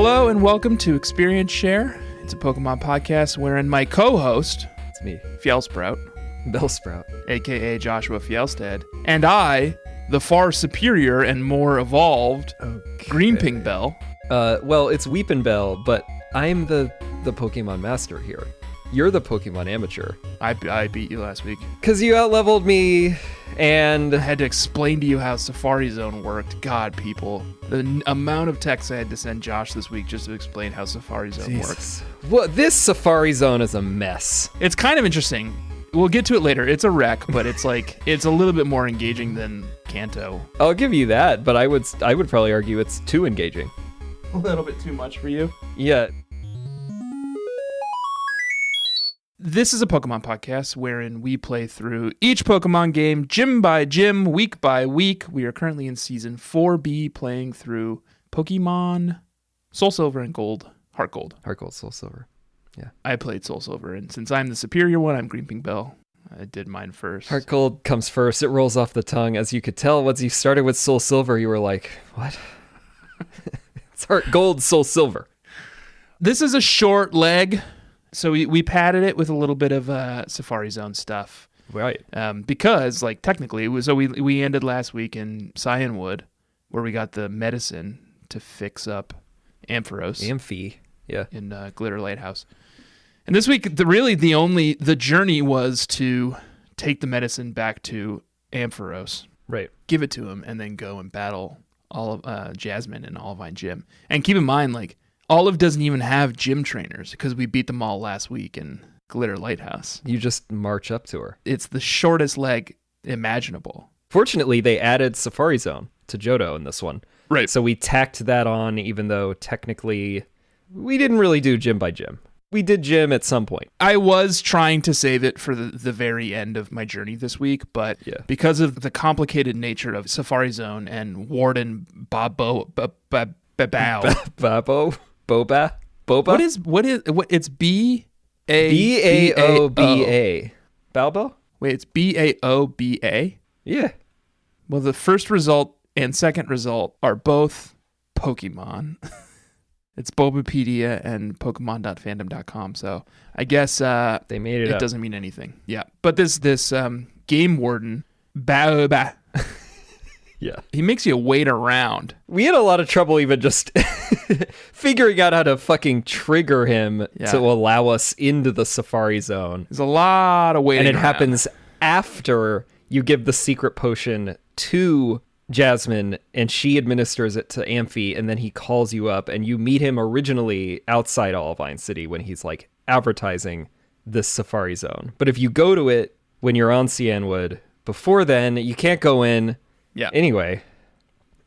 Hello and welcome to Experience Share. It's a Pokemon podcast wherein my co-host, it's me, Fjellsprout, Bellsprout, aka Joshua Fjellstead, and I, the far superior and more evolved Greenping Bell. Well, it's Weepinbell, but I'm the Pokemon Master here. You're the Pokemon Amateur. I beat you last week. Because you outleveled me, and I had to explain to you how Safari Zone worked. God, people. The amount of text I had to send Josh this week just to explain how Safari Zone works. Well, this Safari Zone is a mess. It's kind of interesting. We'll get to it later. It's a wreck, but it's a little bit more engaging than Kanto. I'll give you that, but I would probably argue it's too engaging. A little bit too much for you? Yeah. This is a Pokemon podcast wherein we play through each Pokemon game, gym by gym, week by week. We are currently in Season 4B playing through Pokemon Soul Silver and Gold, Heart Gold. Heart Gold, Soul Silver. Yeah. I played Soul Silver, and since I'm the superior one, I'm Greenping Bell. I did mine first. Heart Gold comes first. It rolls off the tongue. As you could tell, once you started with Soul Silver, you were like, what? It's Heart Gold, Soul Silver. This is a short leg. So we padded it with a little bit of Safari Zone stuff. Right. Because, technically, we ended last week in Cianwood, where we got the medicine to fix up Ampharos. Amphy, yeah. In Glitter Lighthouse. And this week, the journey was to take the medicine back to Ampharos. Right. Give it to him, and then go and battle Jasmine in Olivine Gym. And keep in mind, Olive doesn't even have gym trainers because we beat them all last week in Glitter Lighthouse. You just march up to her. It's the shortest leg imaginable. Fortunately, they added Safari Zone to Johto in this one. Right. So we tacked that on, even though technically we didn't really do gym by gym. We did gym at some point. I was trying to save it for the very end of my journey this week, but because of the complicated nature of Safari Zone and Warden Boba. It's B-A-O-B-A. Balbo? Wait, it's B-A-O-B-A? Yeah. Well, the first result and second result are both Pokemon. It's Bobapedia and Pokemon.fandom.com, so I guess they made it up. Doesn't mean anything. Yeah. But this game warden, Baoba. Yeah. He makes you wait around. We had a lot of trouble even just figuring out how to fucking trigger him to allow us into the Safari Zone. There's a lot of waiting And it around. happens after you give the secret potion to Jasmine, and she administers it to Amphy, and then he calls you up, and you meet him originally outside Olivine City when he's advertising this Safari Zone. But if you go to it when you're on Cianwood, before then, you can't go in. Yeah. Anyway,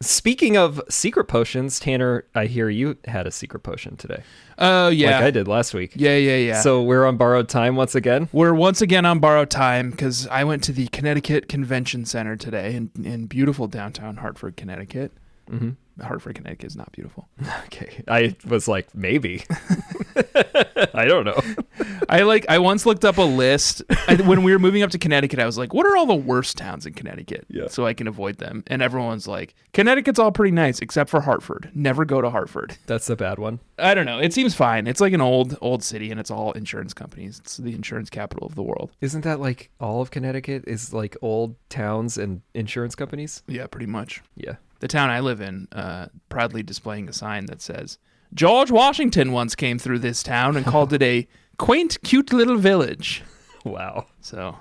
speaking of secret potions, Tanner, I hear you had a secret potion today. Oh, yeah. Like I did last week. Yeah. So we're on borrowed time once again? We're once again on borrowed time because I went to the Connecticut Convention Center today in beautiful downtown Hartford, Connecticut. Mm-hmm. Hartford, Connecticut is not beautiful. Okay. I was like, maybe. I don't know. I once looked up a list. When we were moving up to Connecticut, I was like, what are all the worst towns in Connecticut? Yeah. So I can avoid them. And everyone's like, Connecticut's all pretty nice except for Hartford. Never go to Hartford. That's the bad one. I don't know. It seems fine. It's like an old city, and it's all insurance companies. It's the insurance capital of the world. Isn't that all of Connecticut is old towns and insurance companies? Yeah, pretty much. Yeah. The town I live in, proudly displaying a sign that says, George Washington once came through this town and called it a quaint, cute little village. Wow. So,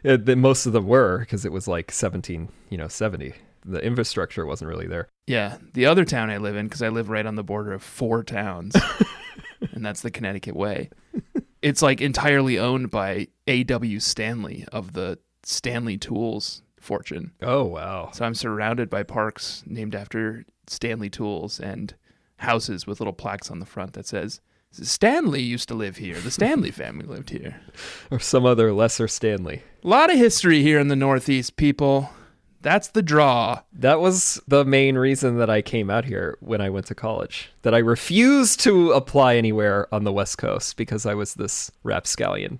most of them were, because it was 1770. The infrastructure wasn't really there. Yeah. The other town I live in, because I live right on the border of 4 towns, and that's the Connecticut Way. It's entirely owned by A.W. Stanley of the Stanley Tools fortune. Oh, wow. So I'm surrounded by parks named after Stanley Tools and houses with little plaques on the front that says, Stanley used to live here. The Stanley family lived here. Or some other lesser Stanley. A lot of history here in the Northeast, people. That's the draw. That was the main reason that I came out here when I went to college. That I refused to apply anywhere on the West Coast because I was this rapscallion.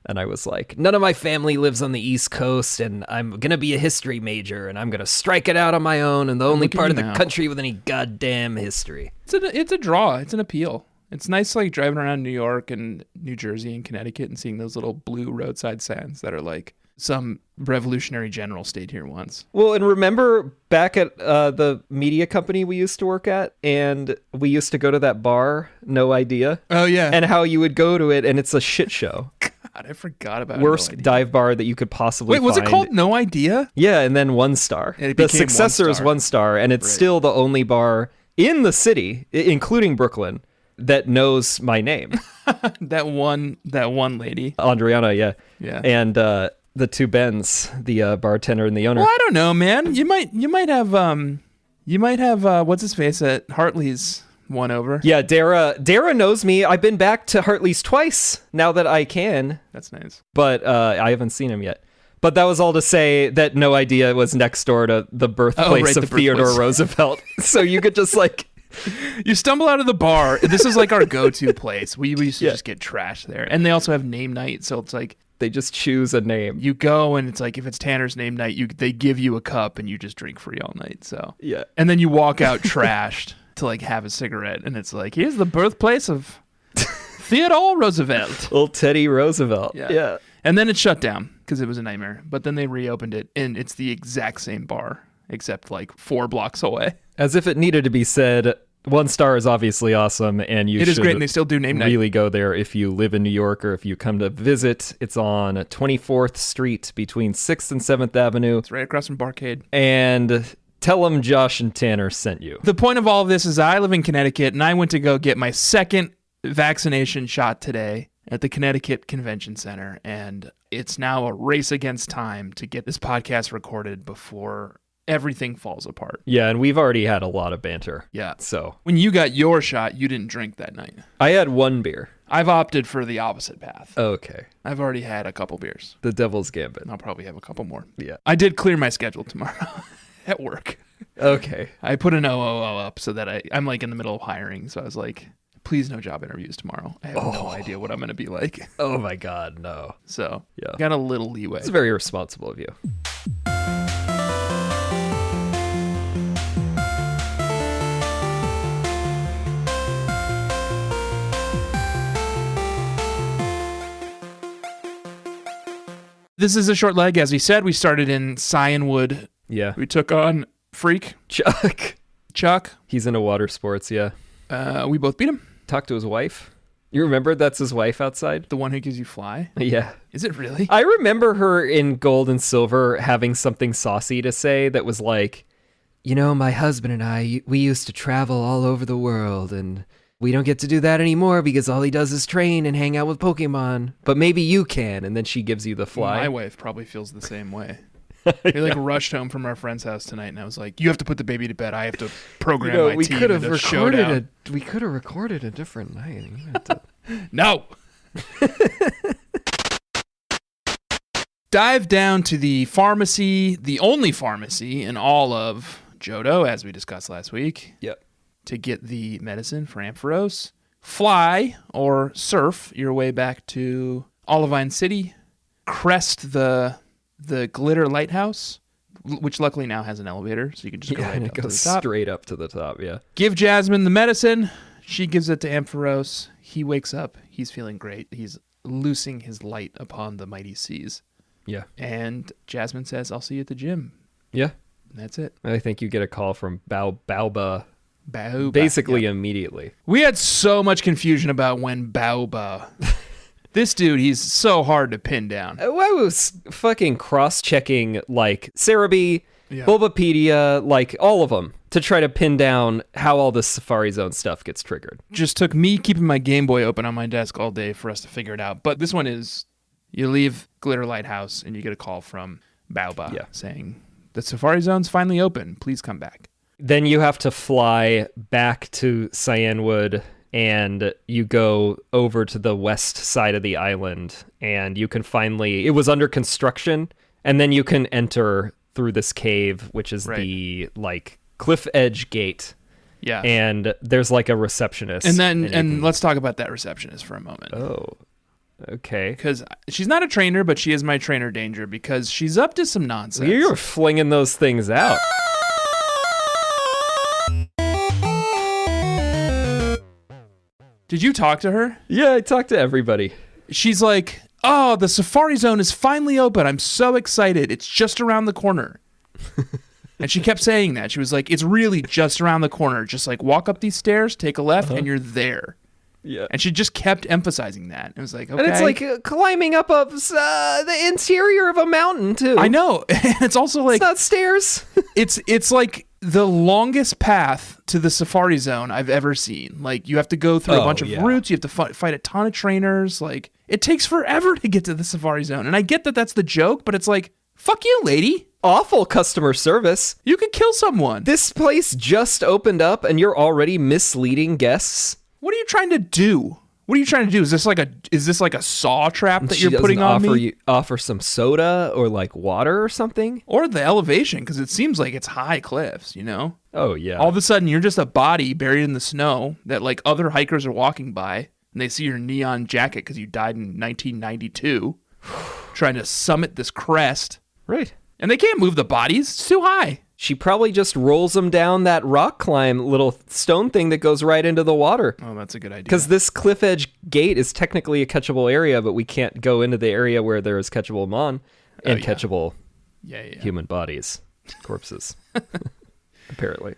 And I was like, none of my family lives on the East Coast, and I'm going to be a history major, and I'm going to strike it out on my own in the only part of the country with any goddamn history. It's a draw. It's an appeal. It's nice like driving around New York and New Jersey and Connecticut and seeing those little blue roadside signs that are like some revolutionary general stayed here once. Well, and remember back at the media company we used to work at, and we used to go to that bar, No Idea? Oh, yeah. And how you would go to it, and it's a shit show. God, I forgot about Worst No Idea. dive bar that you could possibly Wait, was find. it called No Idea? Yeah, and then 1 star. And it the became successor 1 is star. 1 star, and it's still the only bar in the city, including Brooklyn, that knows my name. that one lady. Andriana, yeah. Yeah. And the 2 Bens, the bartender and the owner. Well, I don't know, man. You might have what's his face at Hartley's won over. Yeah, Dara knows me. I've been back to Hartley's twice now that I can. That's nice. But I haven't seen him yet. But that was all to say that No Idea was next door to the birthplace of Theodore Roosevelt. So you could just like... You stumble out of the bar. This is like our go-to place. We used to just get trashed there. And they also have name night. So it's like... They just choose a name. You go and it's like, if it's Tanner's name night, they give you a cup and you just drink free all night. So yeah. And then you walk out trashed to like have a cigarette. And it's like, here's the birthplace of Theodore Roosevelt. Old Teddy Roosevelt. Yeah. And then it shut down because it was a nightmare. But then they reopened it and it's the exact same bar, except like 4 blocks away. As if it needed to be said, 1 star is obviously awesome, and you should is great, and they still do name night. Really go there if you live in New York or if you come to visit. It's on 24th Street between 6th and 7th Avenue. It's right across from Barcade. And tell them Josh and Tanner sent you. The point of all of this is I live in Connecticut, and I went to go get my 2nd vaccination shot today at the Connecticut Convention Center, and it's now a race against time to get this podcast recorded before everything falls apart. Yeah, and we've already had a lot of banter. Yeah. So when you got your shot, you didn't drink that night. I had 1 beer. I've opted for the opposite path. Okay. I've already had a couple beers. The devil's gambit. I'll probably have a couple more. Yeah. I did clear my schedule tomorrow at work. Okay. I put an OOO up so that I'm like in the middle of hiring. So I was like, please no job interviews tomorrow. I have no idea what I'm going to be like. Oh my God, no. So yeah, got a little leeway. It's very responsible of you. This is a short leg. As we said, we started in Cianwood. Yeah. We took on Freak. Chuck. He's into water sports, yeah. We both beat him. Talked to his wife. You remember that's his wife outside? The one who gives you fly? Yeah. Is it really? I remember her in Gold and Silver having something saucy to say that was like, you know, my husband and I, we used to travel all over the world, and we don't get to do that anymore because all he does is train and hang out with Pokemon. But maybe you can. And then she gives you the fly. My wife probably feels the same way. We like rushed home from our friend's house tonight, and I was like, "You have to put the baby to bed. I have to program my we team could have into showdown." We could have recorded a different night. No. Dive down to the pharmacy, the only pharmacy in all of Johto, as we discussed last week. Yep. To get the medicine for Ampharos. Fly or surf your way back to Olivine City. Crest the Glitter Lighthouse, which luckily now has an elevator, so you can just go right and up it to goes the top. straight up to the top, yeah. Give Jasmine the medicine. She gives it to Ampharos. He wakes up. He's feeling great. He's loosing his light upon the mighty seas. Yeah. And Jasmine says, I'll see you at the gym. Yeah. And that's it. I think you get a call from Baoba Baoba. basically immediately. We had so much confusion about when Baoba... This dude, he's so hard to pin down. I was fucking cross-checking, like, Cerebi, Bulbapedia, like, all of them, to try to pin down how all this Safari Zone stuff gets triggered. Just took me keeping my Game Boy open on my desk all day for us to figure it out. But this one is, you leave Glitter Lighthouse, and you get a call from Baoba saying, the Safari Zone's finally open. Please come back. Then you have to fly back to Cianwood, and you go over to the west side of the island, and you can finally... It was under construction, and then you can enter through this cave, which is the, like, cliff edge gate. Yeah. And there's, like, a receptionist. And then, let's talk about that receptionist for a moment. Oh. Okay. Because she's not a trainer, but she is my trainer danger because she's up to some nonsense. You're flinging those things out. Did you talk to her? Yeah, I talked to everybody. She's like, oh, the Safari Zone is finally open. I'm so excited. It's just around the corner. And she kept saying that. She was like, it's really just around the corner. Just like walk up these stairs, take a left, and you're there. Yeah. And she just kept emphasizing that. It was like, okay. And it's like climbing up the interior of a mountain, too. I know. It's also like... It's not stairs. It's like the longest path to the Safari Zone I've ever seen. Like, you have to go through a bunch of routes. You have to fight a ton of trainers. Like, it takes forever to get to the Safari Zone. And I get that that's the joke, but it's like, fuck you, lady. Awful customer service. You could kill someone. This place just opened up and you're already misleading guests. What are you trying to do? What are you trying to do? Is this like a saw trap that you're putting on me? Offer some soda or like water or something? Or the elevation, because it seems like it's high cliffs, you know? Oh, yeah. All of a sudden, you're just a body buried in the snow that like other hikers are walking by, and they see your neon jacket because you died in 1992, trying to summit this crest. Right. And they can't move the bodies. It's too high. She probably just rolls them down that rock climb little stone thing that goes right into the water. Oh, that's a good idea. Because this cliff edge gate is technically a catchable area, but we can't go into the area where there is catchable mon and catchable human bodies, corpses, apparently.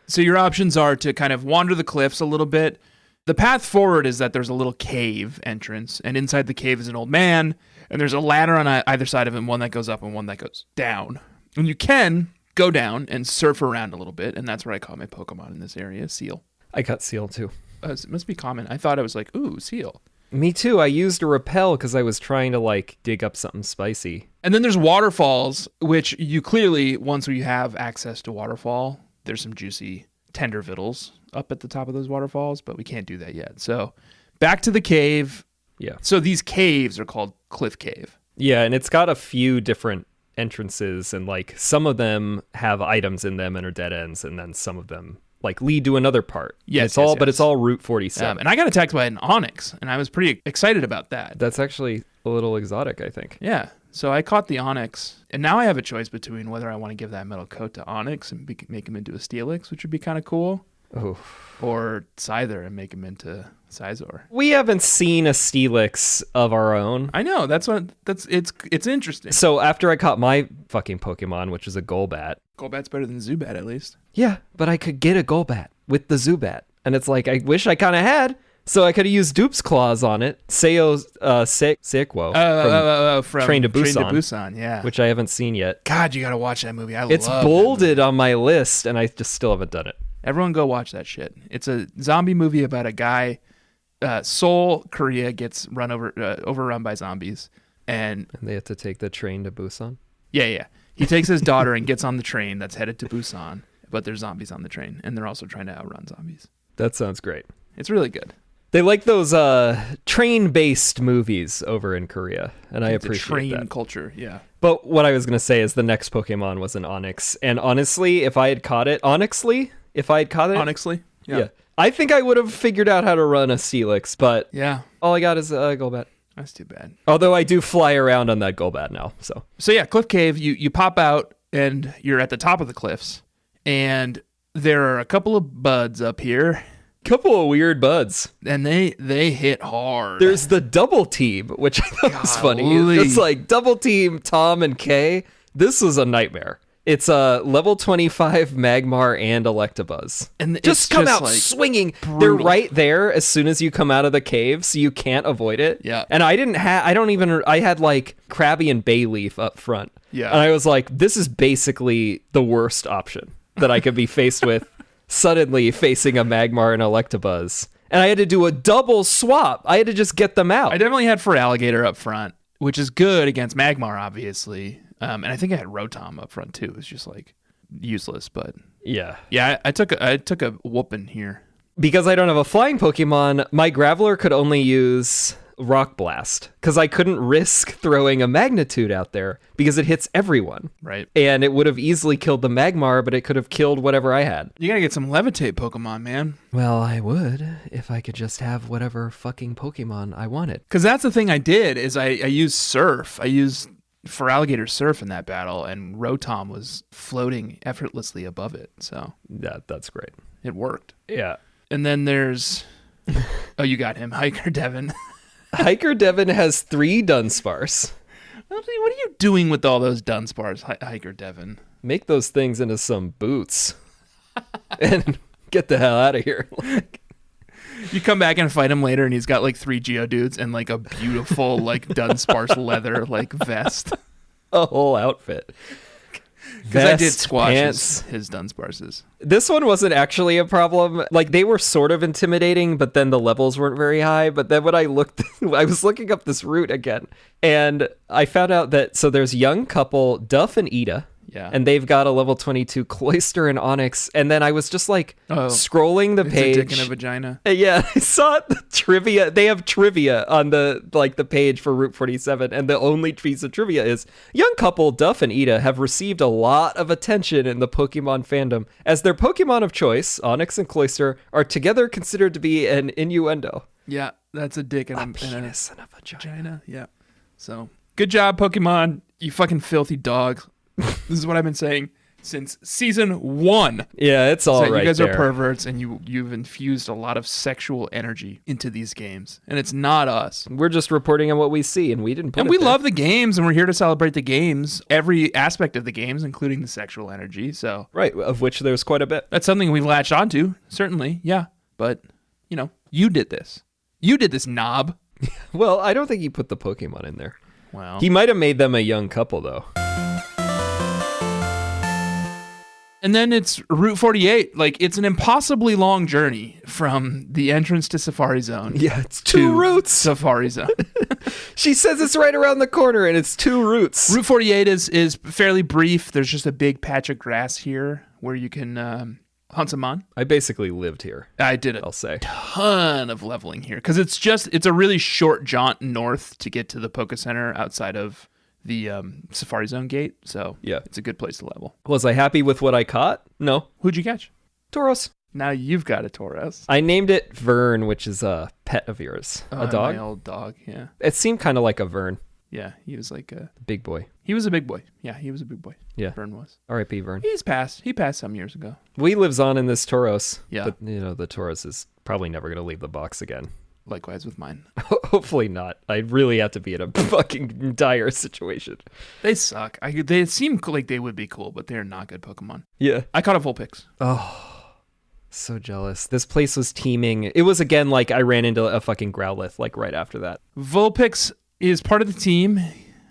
So your options are to kind of wander the cliffs a little bit. The path forward is that there's a little cave entrance, and inside the cave is an old man, and there's a ladder on either side of him, one that goes up and one that goes down. And you can go down and surf around a little bit, and that's where I caught my Pokemon in this area, Seal. I caught Seal, too. It must be common. I thought I was like, ooh, Seal. Me, too. I used a repel because I was trying to, like, dig up something spicy. And then there's waterfalls, which you clearly, once we have access to waterfall, there's some juicy tender vittles up at the top of those waterfalls, but we can't do that yet. So back to the cave. Yeah. So these caves are called Cliff Cave. Yeah, and it's got a few different entrances, and like some of them have items in them and are dead ends, and then some of them like lead to another part. Yes, but it's all Route 47. And I got attacked by an Onyx, and I was pretty excited about that. That's actually a little exotic, I think. Yeah. So I caught the Onyx, and now I have a choice between whether I want to give that metal coat to Onyx and make him into a Steelix, which would be kind of cool, or Scyther and make him into Scizor. We haven't seen a Steelix of our own. I know, it's interesting. So after I caught my fucking Pokemon, which is a Golbat. Golbat's better than Zubat, at least. Yeah, but I could get a Golbat with the Zubat, and it's like I wish I kind of had. So I could have used Dupe's Claws on it. Seikwo from Train to Busan, yeah. Which I haven't seen yet. God, you got to watch that movie. It's bolded on my list, and I just still haven't done it. Everyone go watch that shit. It's a zombie movie about a guy. Seoul, Korea gets overrun by zombies. And they have to take the train to Busan? Yeah. He takes his daughter and gets on the train that's headed to Busan, but there's zombies on the train, and they're also trying to outrun zombies. That sounds great. It's really good. They like those train-based movies over in Korea, and I appreciate that. Train culture, yeah. But what I was going to say is the next Pokemon was an Onix, and honestly, if I had caught it... Honestly? Yeah. I think I would have figured out how to run a Steelix, but all I got is a Golbat. That's too bad. Although I do fly around on that Golbat now, so. So yeah, Cliff Cave, you pop out, and you're at the top of the cliffs, and there are a couple of buds up here. Couple of weird buds, and they hit hard. There's the double team, which I thought was funny. It's like double team Tom and Kay. This was a nightmare. It's a level 25 Magmar and Electabuzz, and just come out like swinging. Brutal. They're right there as soon as you come out of the cave, so you can't avoid it. Yeah. And I had like Krabby and Bayleaf up front. Yeah. And I was like, this is basically the worst option that I could be faced with. Suddenly facing a Magmar and Electabuzz. And I had to do a double swap. I had to just get them out. I definitely had Feraligatr up front, which is good against Magmar, obviously. And I think I had Rotom up front, too. It was just, like, useless, but... Yeah. Yeah, I took a whooping here. Because I don't have a flying Pokemon, my Graveler could only use Rock Blast because I couldn't risk throwing a magnitude out there because it hits everyone. Right. And it would have easily killed the Magmar, but it could have killed whatever I had. You gotta get some Levitate Pokemon, man. Well, I would if I could just have whatever fucking Pokemon I wanted. Because that's the thing I did is I used Surf. I used Feraligatr Surf in that battle, and Rotom was floating effortlessly above it. So that's great. It worked. Yeah. And then there's... Oh, you got him. Hiker Devin. Hiker Devin has 3 Dunsparce. What are you doing with all those Dunsparce, Hiker Devin? Make those things into some boots. And get the hell out of here. You come back and fight him later, and he's got like 3 Geodudes and like a beautiful like Dunsparce leather like vest. A whole outfit. Because I did squash his Dunsparces. This one wasn't actually a problem. Like, they were sort of intimidating, but then the levels weren't very high. But then when I was looking up this route again, and I found out that, so there's young couple, Duff and Ida. Yeah. And they've got a level 22 Cloyster and Onyx. And then I was just like scrolling the page. A dick and a vagina. Yeah, I saw the trivia. They have trivia on the page for Route 47. And the only piece of trivia is young couple Duff and Ida have received a lot of attention in the Pokemon fandom as their Pokemon of choice, Onyx and Cloyster, are together considered to be an innuendo. Yeah, that's a dick and a penis and a vagina. Yeah. So good job, Pokemon. You fucking filthy dog. This is what I've been saying since season 1. Yeah, it's all right. You guys there. are perverts, and you've infused a lot of sexual energy into these games, and it's not us. We're just reporting on what we see, and we didn't put and it we there. love the games, and we're here to celebrate the games, every aspect of the games, including the sexual energy. So right, of which there's quite a bit. That's something we latched onto, certainly. Yeah, but you did this. You did this, knob. Well, I don't think he put the Pokemon in there. Well, he might have made them a young couple, though. And then it's Route 48. Like, it's an impossibly long journey from the entrance to Safari Zone. Yeah, it's 2 routes. Safari Zone. She says it's right around the corner, and it's 2 routes. Route 48 is fairly brief. There's just a big patch of grass here where you can hunt some on. I basically lived here. I did I'll say. Ton of leveling here because it's a really short jaunt north to get to the Poke Center outside of the Safari Zone gate, so yeah, it's a good place to level. Was I happy with what I caught? No. Who'd you catch? Tauros. Now you've got a Tauros. I named it Vern, which is a pet of yours. A dog? My old dog, yeah. It seemed kind of like a Vern. Yeah, he was like a big boy. He was a big boy. Yeah, he was a big boy. Yeah. Vern was. R.I.P. Vern. He passed some years ago. We lives on in this Tauros. Yeah. But, the Tauros is probably never going to leave the box again. Likewise with mine. Hopefully not. I really have to be in a fucking dire situation. They suck. They seem like they would be cool, but they're not good Pokemon. Yeah. I caught a Vulpix. Oh, so jealous. This place was teeming. It was, again, like I ran into a fucking Growlithe, like right after that. Vulpix is part of the team.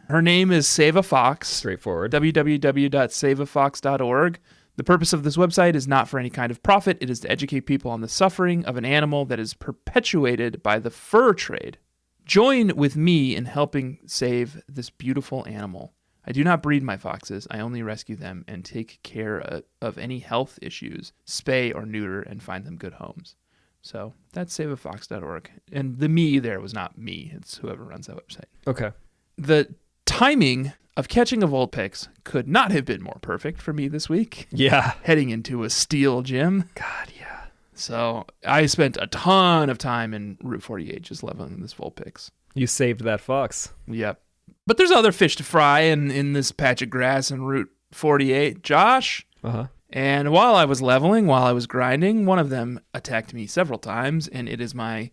Her name is Save a Fox. Straightforward. www.saveafox.org. The purpose of this website is not for any kind of profit. It is to educate people on the suffering of an animal that is perpetuated by the fur trade. Join with me in helping save this beautiful animal. I do not breed my foxes. I only rescue them and take care of any health issues, spay or neuter, and find them good homes. So that's saveafox.org. And the me there was not me. It's whoever runs that website. Okay. The timing of catching a Vulpix could not have been more perfect for me this week. Yeah. Heading into a steel gym. God, yeah. So I spent a ton of time in Route 48 just leveling this Vulpix. You saved that fox. Yep. But there's other fish to fry in this patch of grass in Route 48. Josh. Uh-huh. And while I was leveling, while I was grinding, one of them attacked me several times, and it is my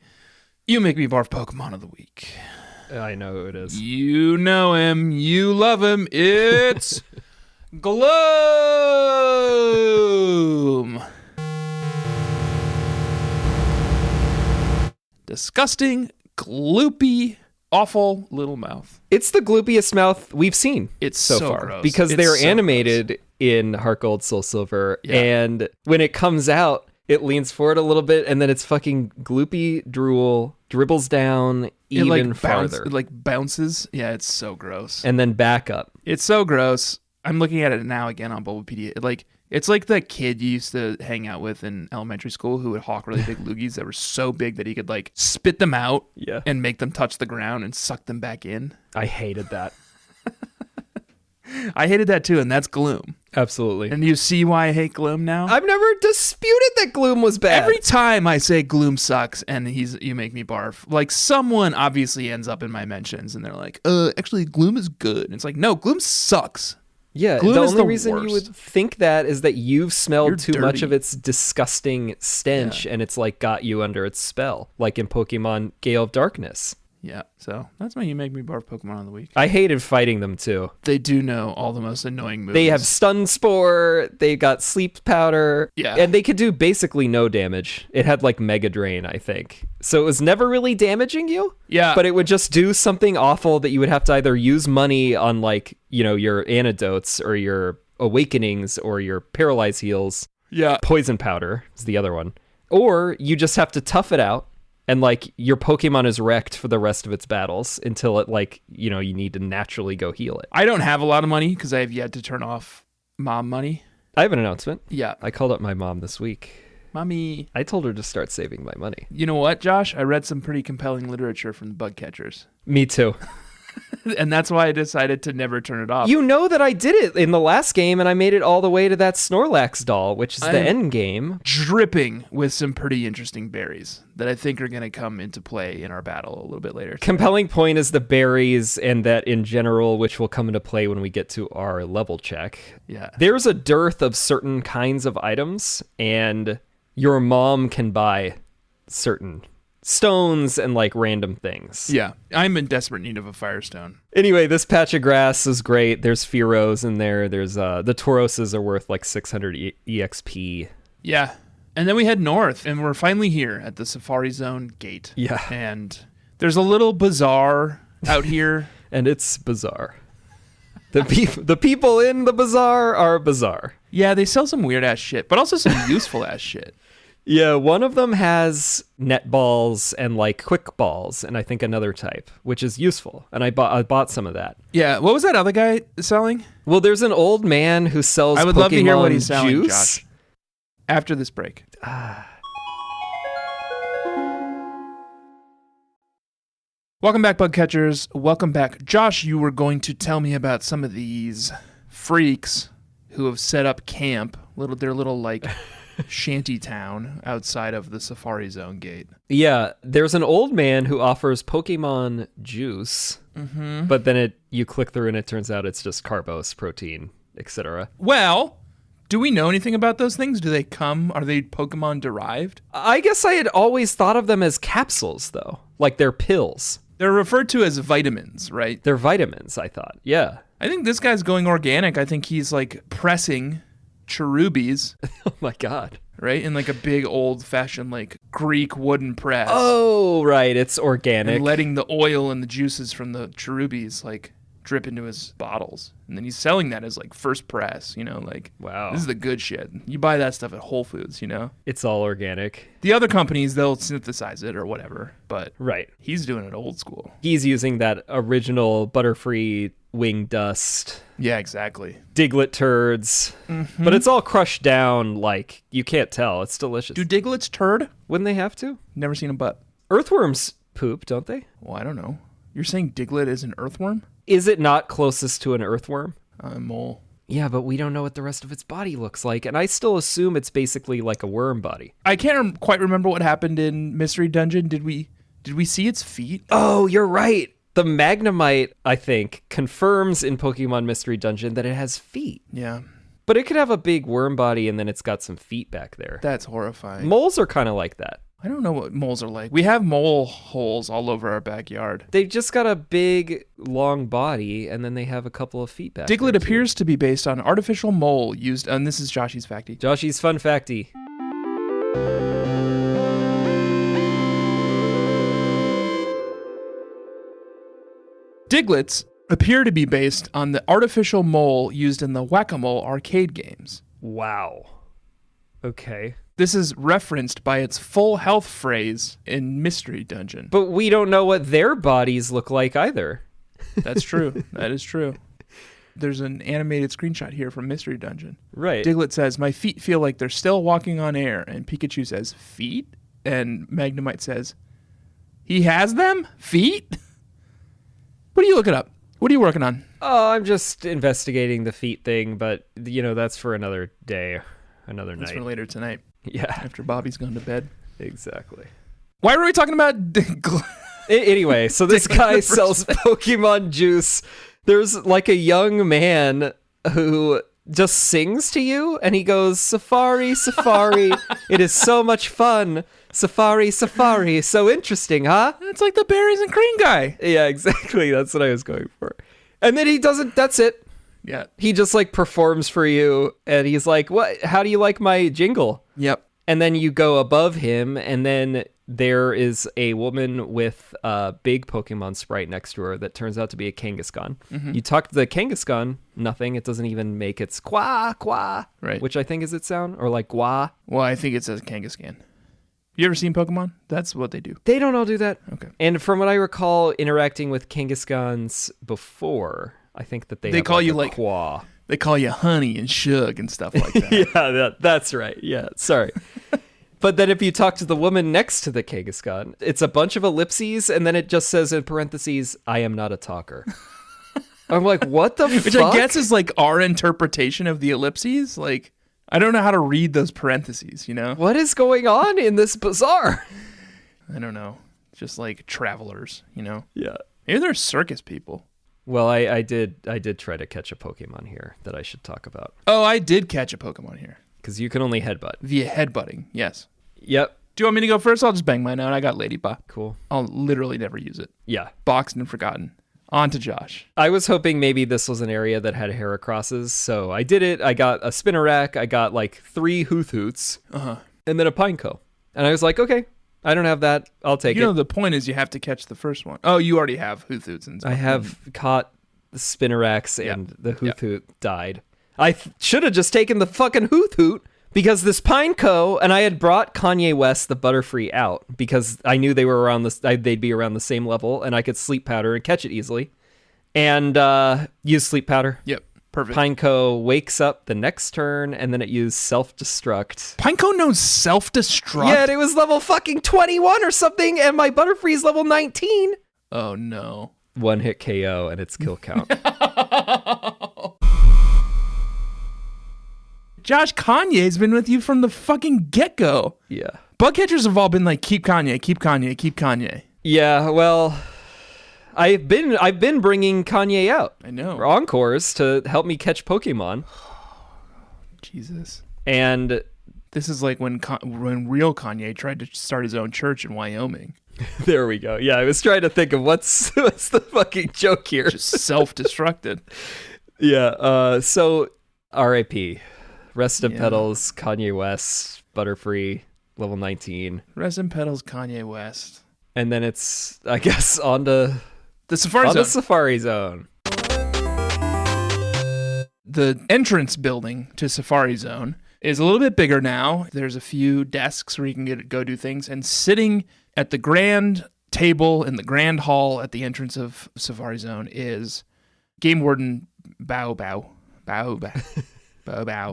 You Make Me Barf Pokemon of the Week. I know who it is. You know him. You love him. It's Gloom. Disgusting, gloopy, awful little mouth. It's the gloopiest mouth we've seen. It's so far gross. because It's they're so animated gross. in Heart Gold, Soul Silver, Yeah. and when it comes out, it leans forward a little bit, and then it's fucking gloopy drool, dribbles down even farther. It like bounces. Yeah, it's so gross. And then back up. It's so gross. I'm looking at it now again on Bulbapedia. It's like the kid you used to hang out with in elementary school who would hawk really big loogies that were so big that he could like spit them out and make them touch the ground and suck them back in. I hated that. I hated that too, and that's Gloom. Absolutely. And you see why I hate Gloom now? I've never disputed that Gloom was bad. Every time I say Gloom sucks and you make me barf, like someone obviously ends up in my mentions and they're like, actually Gloom is good. And it's like, no, Gloom sucks. Yeah, Gloom the is only the reason worst. you would think that is that you've smelled You're too much dirty. of its disgusting stench and it's like got you under its spell, like in Pokemon Gale of Darkness. Yeah, so that's why you make me barf Pokemon of the week. I hated fighting them too. They do know all the most annoying moves. They have Stun Spore, they got Sleep Powder, and they could do basically no damage. It had like Mega Drain, I think. So it was never really damaging you. Yeah. But it would just do something awful that you would have to either use money on like, you know, your antidotes or your awakenings or your paralyze heals. Yeah. Poison Powder is the other one. Or you just have to tough it out. And, like, your Pokemon is wrecked for the rest of its battles until it, like, you know, you need to naturally go heal it. I don't have a lot of money because I have yet to turn off mom money. I have an announcement. Yeah. I called up my mom this week. Mommy. I told her to start saving my money. You know what, Josh? I read some pretty compelling literature from the bug catchers. Me too. And that's why I decided to never turn it off. You know that I did it in the last game, and I made it all the way to that Snorlax doll, which is the end game. Dripping with some pretty interesting berries that I think are going to come into play in our battle a little bit later. Compelling point is the berries, and that in general, which will come into play when we get to our level check. Yeah. There's a dearth of certain kinds of items, and your mom can buy certain stones and like random things. Yeah, I'm in desperate need of a Firestone. Anyway, this patch of grass is great. There's Fearos in there. There's the Tauroses are worth like 600 EXP. Yeah, and then we head north, and we're finally here at the Safari Zone gate. Yeah, and there's a little bazaar out here, and it's bizarre. The people in the bazaar are bizarre. Yeah, they sell some weird ass shit, but also some useful ass shit. Yeah, one of them has net balls and like quick balls, and I think another type, which is useful. And I bought some of that. Yeah, what was that other guy selling? Well, there's an old man who sells. I would Pokemon love to hear what he's selling, juice. Josh. After this break. Welcome back, bug catchers. Welcome back, Josh. You were going to tell me about some of these freaks who have set up camp. Their little like. Shanty town outside of the Safari Zone gate. Yeah, there's an old man who offers Pokemon juice, but then you click through and it turns out it's just carbose, protein, etc. Well, do we know anything about those things? Are they Pokemon derived? I guess I had always thought of them as capsules, though, like they're pills. They're referred to as vitamins, right? They're vitamins, I thought. Yeah. I think this guy's going organic. I think he's like pressing cherubies. Oh my god. Right? In like a big old-fashioned like Greek wooden press. Oh, right. It's organic. And letting the oil and the juices from the cherubies like drip into his bottles. And then he's selling that as like first press, like, wow. This is the good shit. You buy that stuff at Whole Foods, It's all organic. The other companies, they'll synthesize it or whatever, but right. He's doing it old school. He's using that original Butterfree wing dust. Yeah, exactly. Diglett turds. Mm-hmm. But it's all crushed down like you can't tell. It's delicious. Do Digletts turd? Wouldn't they have to? Never seen a butt. Earthworms poop, don't they? Well, I don't know. You're saying Diglett is an earthworm? Is it not closest to an earthworm? A mole. Yeah, but we don't know what the rest of its body looks like, and I still assume it's basically like a worm body. I can't quite remember what happened in Mystery Dungeon. Did we see its feet? Oh, you're right. The Magnemite, I think, confirms in Pokemon Mystery Dungeon that it has feet. Yeah. But it could have a big worm body and then it's got some feet back there. That's horrifying. Moles are kind of like that. I don't know what moles are like. We have mole holes all over our backyard. They've just got a big, long body, and then they have a couple of feet back Diglett there, too. appears to be based on artificial mole used, and this is Joshy's Facty. Joshy's Fun Facty. Digletts appear to be based on the artificial mole used in the Whack-A-Mole arcade games. Wow. Okay. This is referenced by its full health phrase in Mystery Dungeon. But we don't know what their bodies look like either. That's true. That is true. There's an animated screenshot here from Mystery Dungeon. Right. Diglett says, my feet feel like they're still walking on air. And Pikachu says, feet? And Magnemite says, he has them? Feet? What are you looking up? What are you working on? Oh, I'm just investigating the feet thing, but, that's for another day, another That's night. for later tonight. Yeah. After Bobby's gone to bed. Exactly. Why were we talking about... Anyway, so this guy sells Pokemon juice. There's like a young man who just sings to you, and he goes, Safari, Safari, it is so much fun. Safari, Safari, so interesting, huh? It's like the berries and cream guy. Yeah, exactly. That's what I was going for. And then he doesn't, that's it. Yeah. He just like performs for you, and he's like, what? How do you like my jingle? Yep. And then you go above him, and then there is a woman with a big Pokemon sprite next to her that turns out to be a Kangaskhan. Mm-hmm. You talk to the Kangaskhan, nothing. It doesn't even make its qua, right. which I think is its sound, or like gua. Well, I think it says Kangaskhan. You ever seen Pokemon? That's what they do. They don't all do that. Okay. And from what I recall interacting with Kangaskhan's before, I think that they call like you a like qua. They call you Honey and Shug and stuff like that. Yeah, that's right. Yeah, sorry. But then if you talk to the woman next to the Kangaskhan, it's a bunch of ellipses, and then it just says in parentheses, I am not a talker. I'm like, what the fuck? Which I guess is like our interpretation of the ellipses. Like, I don't know how to read those parentheses, What is going on in this bazaar? I don't know. Just like travelers, Yeah. Maybe they're circus people. Well, I did try to catch a Pokemon here that I should talk about. Oh, I did catch a Pokemon here. Because you can only headbutt. Via headbutting, yes. Yep. Do you want me to go first? I'll just bang mine out. I got Ladybug. Cool. I'll literally never use it. Yeah. Boxed and forgotten. On to Josh. I was hoping maybe this was an area that had Heracrosses, so I did it. I got a Spinnerack, I got like 3 Hoothoots, and then a Pineco. And I was like, okay, I don't have that. I'll take it. The point is you have to catch the first one. Oh, you already have Hoothoots. And stuff. I have caught the Spinneracks, and the Hoothoot died. I should have just taken the fucking Hoothoot, because this Pineco, and I had brought Kanye West the Butterfree out because I knew they were around they'd be around the same level, and I could sleep powder and catch it easily, and use sleep powder. Yep, perfect. Pineco wakes up the next turn, and then it used self-destruct. Pineco knows self-destruct? Yeah, and it was level fucking 21 or something, and my Butterfree's level 19. Oh no. 1-hit KO, and its kill count. Josh, Kanye's been with you from the fucking get-go. Yeah. Bug catchers have all been like, keep Kanye, keep Kanye, keep Kanye. Yeah, well, I've been bringing Kanye out. I know. For encores to help me catch Pokemon. Jesus. And this is like when real Kanye tried to start his own church in Wyoming. There we go. Yeah, I was trying to think of what's the fucking joke here. Just self-destructed. Yeah, so R.I.P. Rest in Petals, Kanye West, Butterfree, level 19. Rest in Petals, Kanye West. And then it's, I guess, on to the Safari Zone. The Safari Zone. The entrance building to Safari Zone is a little bit bigger now. There's a few desks where you can go do things. And sitting at the grand table in the grand hall at the entrance of Safari Zone is Game Warden Bow.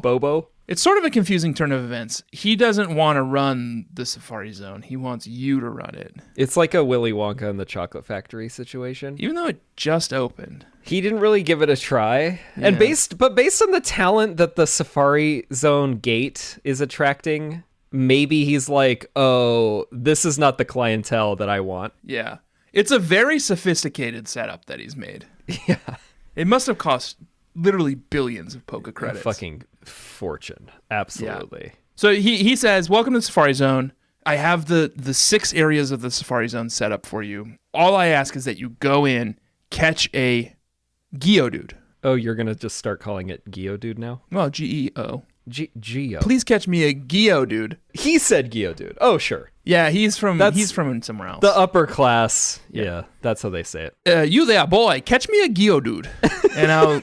Bobo? It's sort of a confusing turn of events. He doesn't want to run the Safari Zone. He wants you to run it. It's like a Willy Wonka and the Chocolate Factory situation. Even though it just opened. He didn't really give it a try. Yeah. And based on the talent that the Safari Zone gate is attracting, maybe he's like, oh, this is not the clientele that I want. Yeah. It's a very sophisticated setup that he's made. Yeah. It must have cost literally billions of Poke credits. A fucking fortune. Absolutely. Yeah. So he says, welcome to the Safari Zone. I have the 6 areas of the Safari Zone set up for you. All I ask is that you go in, catch a Geodude. Oh, you're going to just start calling it Geodude now? Well, Geo. Geo. Please catch me a Geodude. He said Geodude. Oh, sure. Yeah, he's from somewhere else. The upper class. Yeah, that's how they say it. You there, boy. Catch me a Geodude. And I'll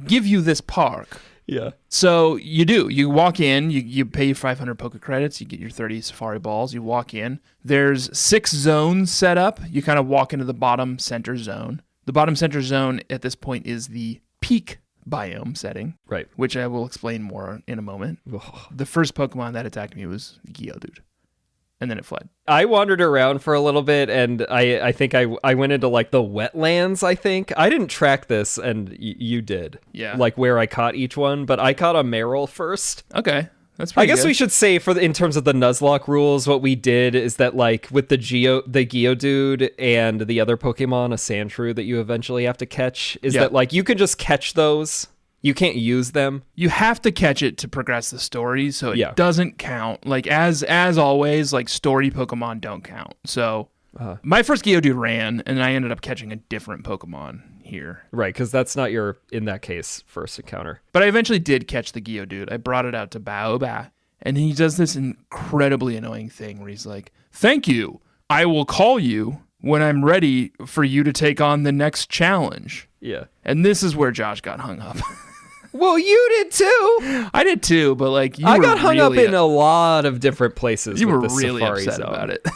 give you this park. Yeah. So you do. You walk in, you pay your 500 Poke credits, you get your 30 Safari balls, you walk in. There's 6 zones set up. You kind of walk into the bottom center zone. The bottom center zone at this point is the peak biome setting, Right. which I will explain more in a moment. The first Pokemon that attacked me was Geodude, and then it fled. I wandered around for a little bit, and I think I went into like the wetlands, I think. I didn't track this, and you did. Yeah. Like where I caught each one, but I caught a Marill first. Okay. That's I pretty guess good. we should say in terms of the Nuzlocke rules, what we did is that like with the Geodude and the other Pokemon, a Sandshrew that you eventually have to catch, is that like you can just catch those. You can't use them. You have to catch it to progress the story, so it doesn't count. Like as always, like story Pokemon don't count. So my first Geodude ran, and I ended up catching a different Pokemon here. Right, because that's not your, in that case, first encounter. But I eventually did catch the Geodude. I brought it out to Baoba, and he does this incredibly annoying thing where he's like, "Thank you. I will call you when I'm ready for you to take on the next challenge." Yeah. And this is where Josh got hung up. Well, you did too. I did too, but like I got hung up in a lot of different places. You with were the really Safari upset Zone. about it.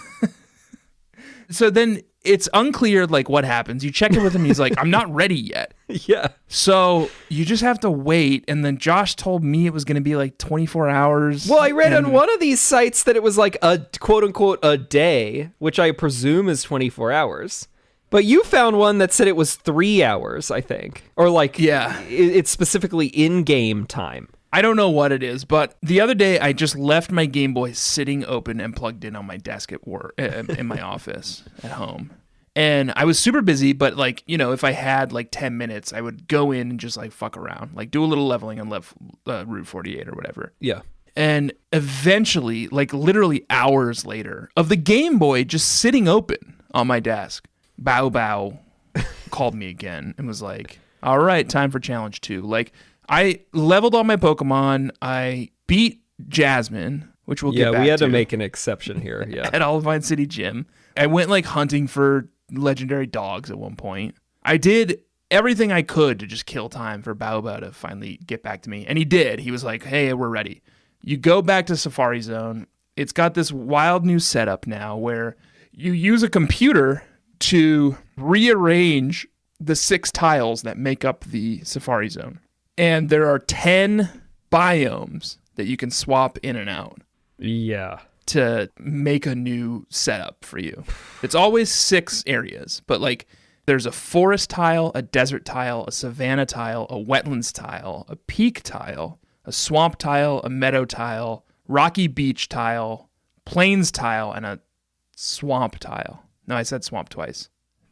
So then it's unclear like what happens. You check in with him, he's like, "I'm not ready yet." Yeah. So you just have to wait. And then Josh told me it was going to be like 24 hours. Well, I read on one of these sites that it was like a quote unquote a day, which I presume is 24 hours. But you found one that said it was 3 hours, I think. Or like, it's specifically in-game time. I don't know what it is, but the other day I just left my Game Boy sitting open and plugged in on my desk at work, in my office at home. And I was super busy, but like, you know, if I had like 10 minutes, I would go in and just like fuck around, like do a little leveling on Route 48 or whatever. Yeah. And eventually, like literally hours later, of the Game Boy just sitting open on my desk, Bao called me again and was like, "All right, time for challenge 2. Like, I leveled all my Pokemon. I beat Jasmine, which we'll get back to. Yeah, we had to make an exception here. Yeah. At Olivine City Gym. I went like hunting for legendary dogs at one point. I did everything I could to just kill time for Bao to finally get back to me. And he did. He was like, "Hey, we're ready." You go back to Safari Zone. It's got this wild new setup now where you use a computer to rearrange the 6 tiles that make up the Safari Zone. And there are 10 biomes that you can swap in and out. Yeah. To make a new setup for you. It's always 6 areas, but like there's a forest tile, a desert tile, a savanna tile, a wetlands tile, a peak tile, a swamp tile, a meadow tile, rocky beach tile, plains tile, and a swamp tile. No, I said swamp twice.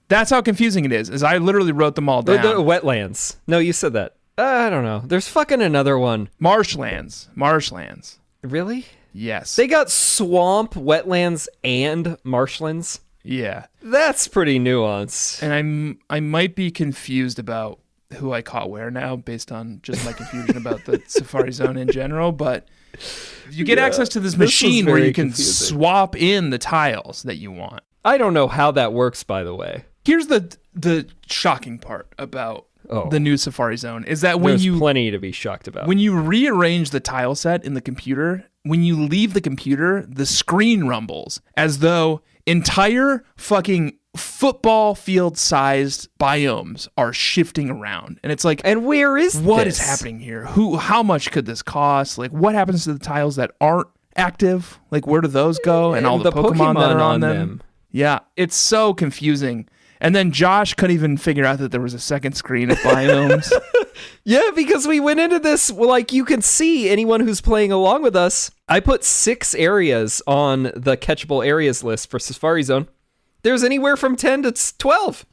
That's how confusing it is I literally wrote them all down. The wetlands. No, you said that. I don't know. There's fucking another one. Marshlands. Really? Yes. They got swamp, wetlands, and marshlands? Yeah. That's pretty nuanced. And I might be confused about who I caught where now based on just my confusion about the Safari Zone in general, but you get access to this machine where you can swap in the tiles that you want. I don't know how that works, by the way. Here's the shocking part about the new Safari Zone is that there's plenty to be shocked about. When you rearrange the tile set in the computer, when you leave the computer, the screen rumbles as though entire fucking football field sized biomes are shifting around. And it's like, and where is what is happening here? How much could this cost? Like, what happens to the tiles that aren't active? Like, where do those go? And all the Pokemon that are on them. Yeah, it's so confusing. And then Josh couldn't even figure out that there was a second screen of biomes. Yeah, because we went into this, like you can see anyone who's playing along with us. I put 6 areas on the catchable areas list for Safari Zone. There's anywhere from 10 to 12.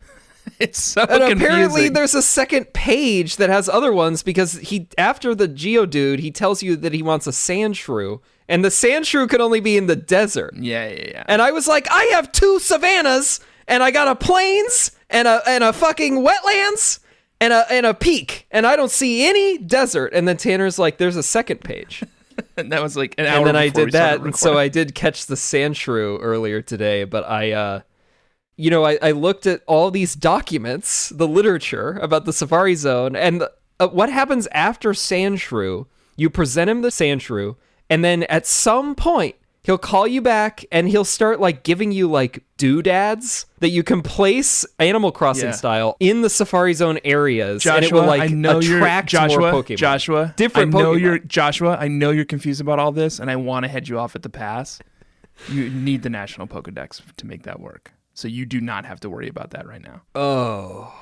It's so and confusing. Apparently there's a second page that has other ones because after the Geodude, he tells you that he wants a Sandshrew. And the Sandshrew can only be in the desert. Yeah. And I was like, I have 2 savannas, and I got a plains, and a fucking wetlands, and a peak, and I don't see any desert. And then Tanner's like, there's a second page. And that was like an hour. And then I before did that, and so I did catch the Sandshrew earlier today, but I looked at all these documents, the literature about the Safari Zone, and what happens after Sandshrew, you present him the Sandshrew, and then at some point, He'll call you back and he'll start like giving you like doodads that you can place Animal Crossing style in the Safari Zone areas, Joshua, and it will like I know attract more Pokemon. Joshua, different Pokemon. Joshua, I know you're confused about all this, and I want to head you off at the pass. You need the National Pokedex to make that work, so you do not have to worry about that right now. Oh,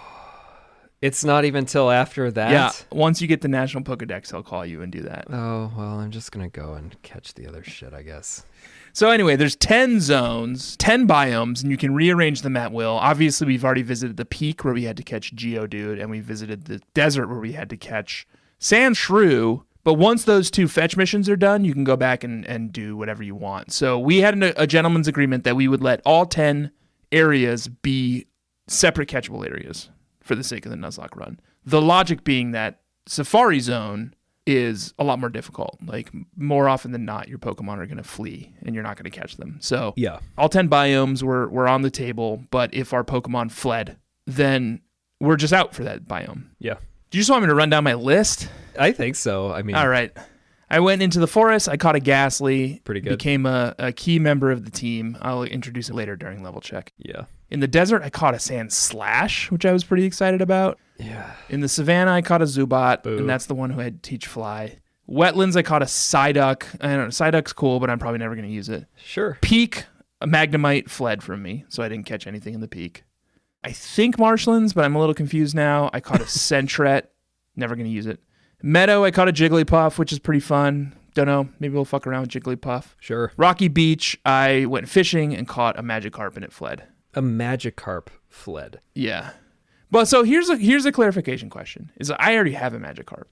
it's not even till after that? Yeah, once you get the National Pokedex, I'll call you and do that. Oh, well, I'm just going to go and catch the other shit, I guess. So anyway, there's 10 zones, 10 biomes, and you can rearrange them at will. Obviously, we've already visited the peak where we had to catch Geodude, and we visited the desert where we had to catch Sandshrew. But once those 2 fetch missions are done, you can go back and do whatever you want. So we had a gentleman's agreement that we would let all 10 areas be separate catchable areas for the sake of the Nuzlocke run. The logic being that Safari Zone is a lot more difficult. Like, more often than not, your Pokemon are going to flee and you're not going to catch them. So yeah, all 10 biomes were on the table, but if our Pokemon fled, then we're just out for that biome. Yeah. Do you just want me to run down my list? I think so. I mean, all right. I went into the forest. I caught a Ghastly. Pretty good. Became a key member of the team. I'll introduce it later during level check. Yeah. In the desert, I caught a Sand Slash, which I was pretty excited about. Yeah. In the savannah, I caught a Zubat, Boo. and that's the one who had Teach Fly. Wetlands, I caught a Psyduck. I don't know, Psyduck's cool, but I'm probably never going to use it. Sure. Peak, a Magnemite fled from me, so I didn't catch anything in the peak. I think Marshlands, but I'm a little confused now. I caught a Sentret, never going to use it. Meadow, I caught a Jigglypuff, which is pretty fun. Don't know, maybe we'll fuck around with Jigglypuff. Sure. Rocky Beach, I went fishing and caught a Magikarp, and it fled. A Magikarp fled. Yeah. Well, so here's a clarification question. Is I already have a Magikarp,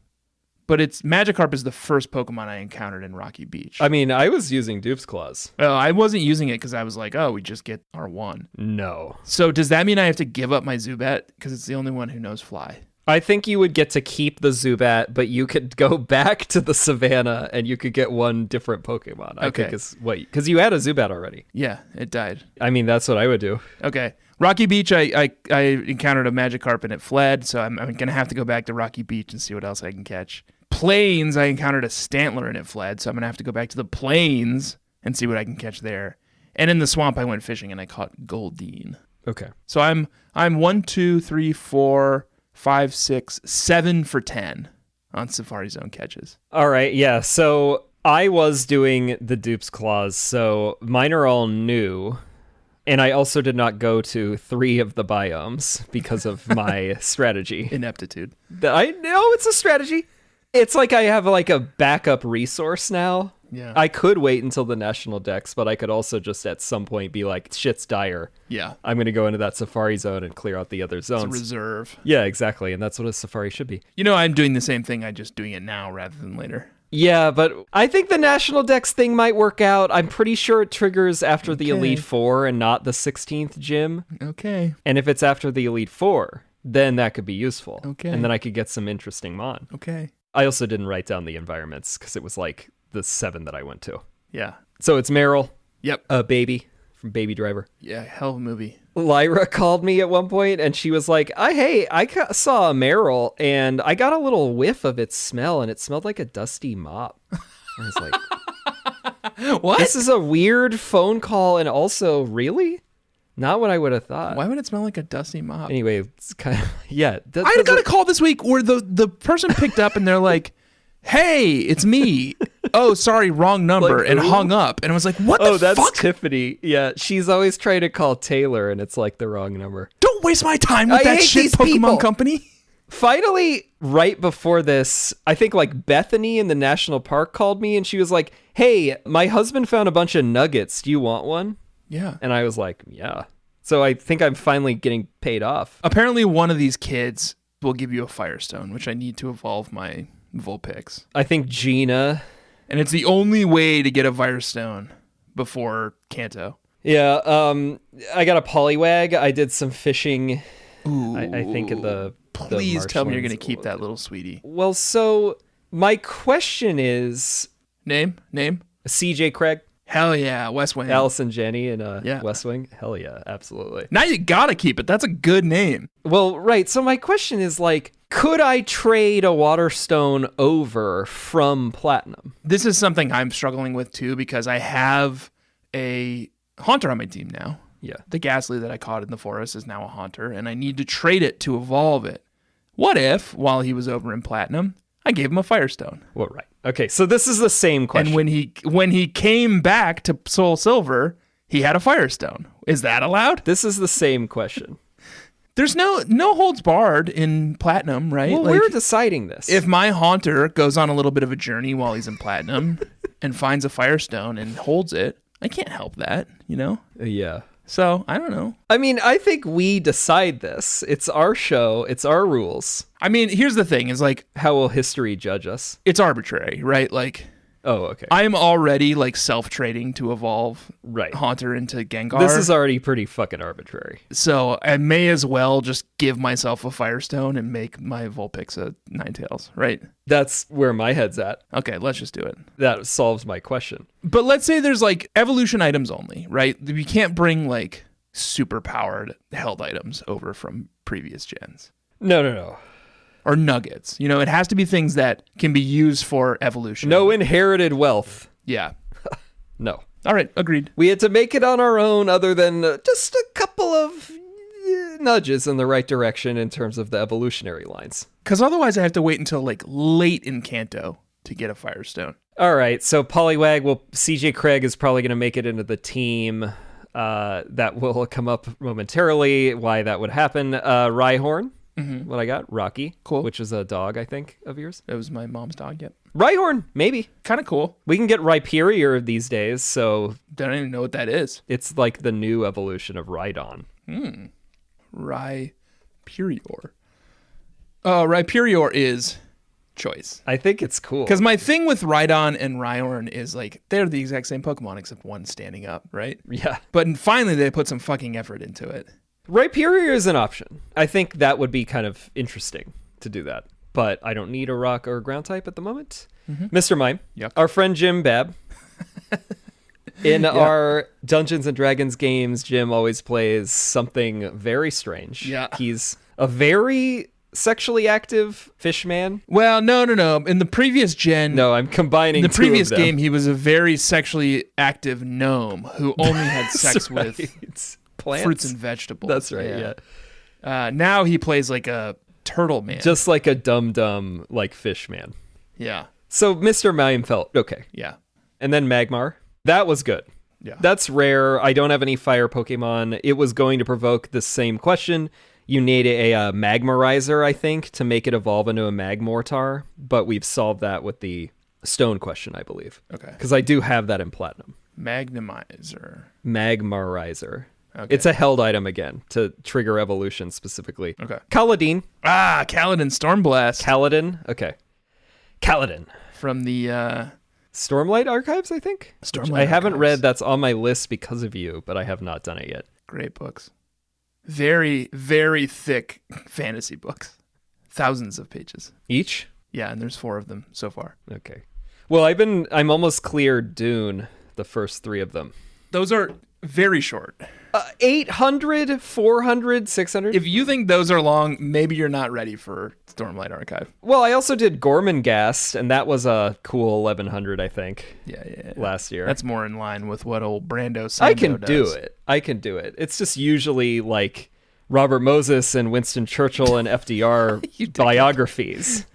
but Magikarp is the first Pokemon I encountered in Rocky Beach. I mean, I was using Dupe's Claws. Well, I wasn't using it because I was like, oh, we just get R1. No. So does that mean I have to give up my Zubat because it's the only one who knows Fly? I think you would get to keep the Zubat, but you could go back to the savannah and you could get one different Pokemon. I think is what, because you had a Zubat already. Yeah, it died. I mean, that's what I would do. Okay. Rocky Beach, I encountered a Magikarp and it fled, so I'm going to have to go back to Rocky Beach and see what else I can catch. Plains, I encountered a Stantler and it fled, so I'm going to have to go back to the Plains and see what I can catch there. And in the swamp, I went fishing and I caught Goldeen. Okay. So I'm 1, 2, 3, 4, 5, 6, 7 for 10 on Safari Zone catches. All right, yeah. So I was doing the Dupe's Claws, so mine are all new. And I also did not go to 3 of the biomes because of my strategy. Ineptitude. I know it's a strategy. It's like I have like a backup resource now. Yeah. I could wait until the National Dex, but I could also just at some point be like, shit's dire. Yeah. I'm going to go into that Safari Zone and clear out the other zones. It's a reserve. Yeah, exactly. And that's what a Safari should be. You know, I'm doing the same thing. I'm just doing it now rather than later. Yeah, but I think the National Dex thing might work out. I'm pretty sure it triggers after the Elite Four and not the 16th gym. Okay. And if it's after the Elite Four, then that could be useful. Okay. And then I could get some interesting mon. Okay. I also didn't write down the environments because it was like the 7 that I went to. Yeah. So it's Meryl. Yep. A baby from Baby Driver. Yeah, hell of a movie. Lyra called me at one point and she was like, I saw a Meryl and I got a little whiff of its smell and it smelled like a dusty mop. I was like, what? This is a weird phone call and also really? Not what I would have thought. Why would it smell like a dusty mop? Anyway, it's kind of, yeah. I got a call this week where the person picked up and they're like, hey, it's me. Oh, sorry, wrong number, like, and hung up. And I was like, what the fuck? Oh, that's Tiffany. Yeah, she's always trying to call Taylor, and it's like the wrong number. Don't waste my time with that shit Pokemon people. company. Finally, right before this, I think like Bethany in the national park called me, and she was like, hey, my husband found a bunch of nuggets. Do you want one? Yeah. And I was like, yeah. So I think I'm finally getting paid off. Apparently, one of these kids will give you a Firestone, which I need to evolve my Vulpix. I think Gina... And it's the only way to get a Firestone before Kanto. Yeah, I got a Poliwag. I did some fishing. Ooh. I think in the Please tell me you're going to keep marshlands. that little sweetie. Well, so my question is... Name? CJ Craig. Hell yeah, West Wing. Allison Janney in yeah. West Wing. Hell yeah, absolutely. Now you got to keep it. That's a good name. Well, right. So my question is like, Could I trade a Waterstone over from Platinum? This is something I'm struggling with too, because I have a Haunter on my team now. Yeah. The Ghastly that I caught in the forest is now a Haunter, and I need to trade it to evolve it. What if, while he was over in Platinum, I gave him a Firestone? Well, right. Okay, so this is the same question. And when he came back to Soul Silver, he had a Firestone. Is that allowed? This is the same question. There's no holds barred in Platinum, right? Well, we're deciding this. If my Haunter goes on a little bit of a journey while he's in Platinum and finds a Firestone and holds it, I can't help that, you know? Yeah. So, I don't know. I mean, I think we decide this. It's our show. It's our rules. I mean, here's the thing is like, how will history judge us? It's arbitrary, right? Like, oh, okay. I'm already like self-trading to evolve right. Haunter into Gengar. This is already pretty fucking arbitrary. So I may as well just give myself a Firestone and make my Vulpix a Ninetales, right? That's where my head's at. Okay, let's just do it. That solves my question. But let's say there's like evolution items only, right? You can't bring like super powered held items over from previous gens. No. Or nuggets. You know, it has to be things that can be used for evolution. No inherited wealth. Yeah. No. All right, agreed. We had to make it on our own other than just a couple of nudges in the right direction in terms of the evolutionary lines. Because otherwise I have to wait until like late in Kanto to get a Firestone. All right, so Poliwag, CJ Craig is probably going to make it into the team. That will come up momentarily, why that would happen. Rhyhorn. Mm-hmm. What I got? Rocky. Cool. Which is a dog, I think, of yours. It was my mom's dog, yep. Rhyhorn, maybe. Kind of cool. We can get Rhyperior these days, so... Don't even know what that is. It's like the new evolution of Rhydon. Rhyperior. Rhyperior is choice. I think it's cool. Because my thing with Rhydon and Rhyhorn is like, they're the exact same Pokemon except one standing up, right? Yeah. But finally they put some fucking effort into it. Rhyperior is an option. I think that would be kind of interesting to do that. But I don't need a rock or ground type at the moment. Mm-hmm. Mr. Mime, yep. Our friend Jim Bab. In our Dungeons and Dragons games, Jim always plays something very strange. Yeah. He's a very sexually active fish man. Well, no. In the previous gen... No, I'm combining in the two previous of them. game, he was a very sexually active gnome who only had sex right. with plants, fruits and vegetables. That's right, yeah. Now he plays like a turtle man. Just like a dumb, like fish man. Yeah. So Mr. Mime felt okay. Yeah. And then Magmar. That was good. Yeah. That's rare. I don't have any fire Pokemon. It was going to provoke the same question. You need a Magmarizer, I think, to make it evolve into a Magmortar. But we've solved that with the stone question, I believe. Okay. Because I do have that in Platinum. Magmarizer. Okay. It's a held item again to trigger evolution specifically. Okay. Kaladin. Kaladin Stormblast. Kaladin. Okay. Kaladin. From the... Stormlight Archives, I think? Stormlight I haven't Archives. read. That's on my list because of you, but I have not done it yet. Great books. Very, very thick fantasy books. Thousands of pages. Each? Yeah, and there's 4 of them so far. Okay. Well, I'm almost cleared Dune, the first 3 of them. Those are very short. 800, 400, 600? If you think those are long, maybe you're not ready for Stormlight Archive. Well, I also did Gormenghast, and that was a cool 1100, I think. Yeah. Last year. That's more in line with what old Brando Sando I can does. do it. It's just usually like Robert Moses and Winston Churchill and FDR biographies.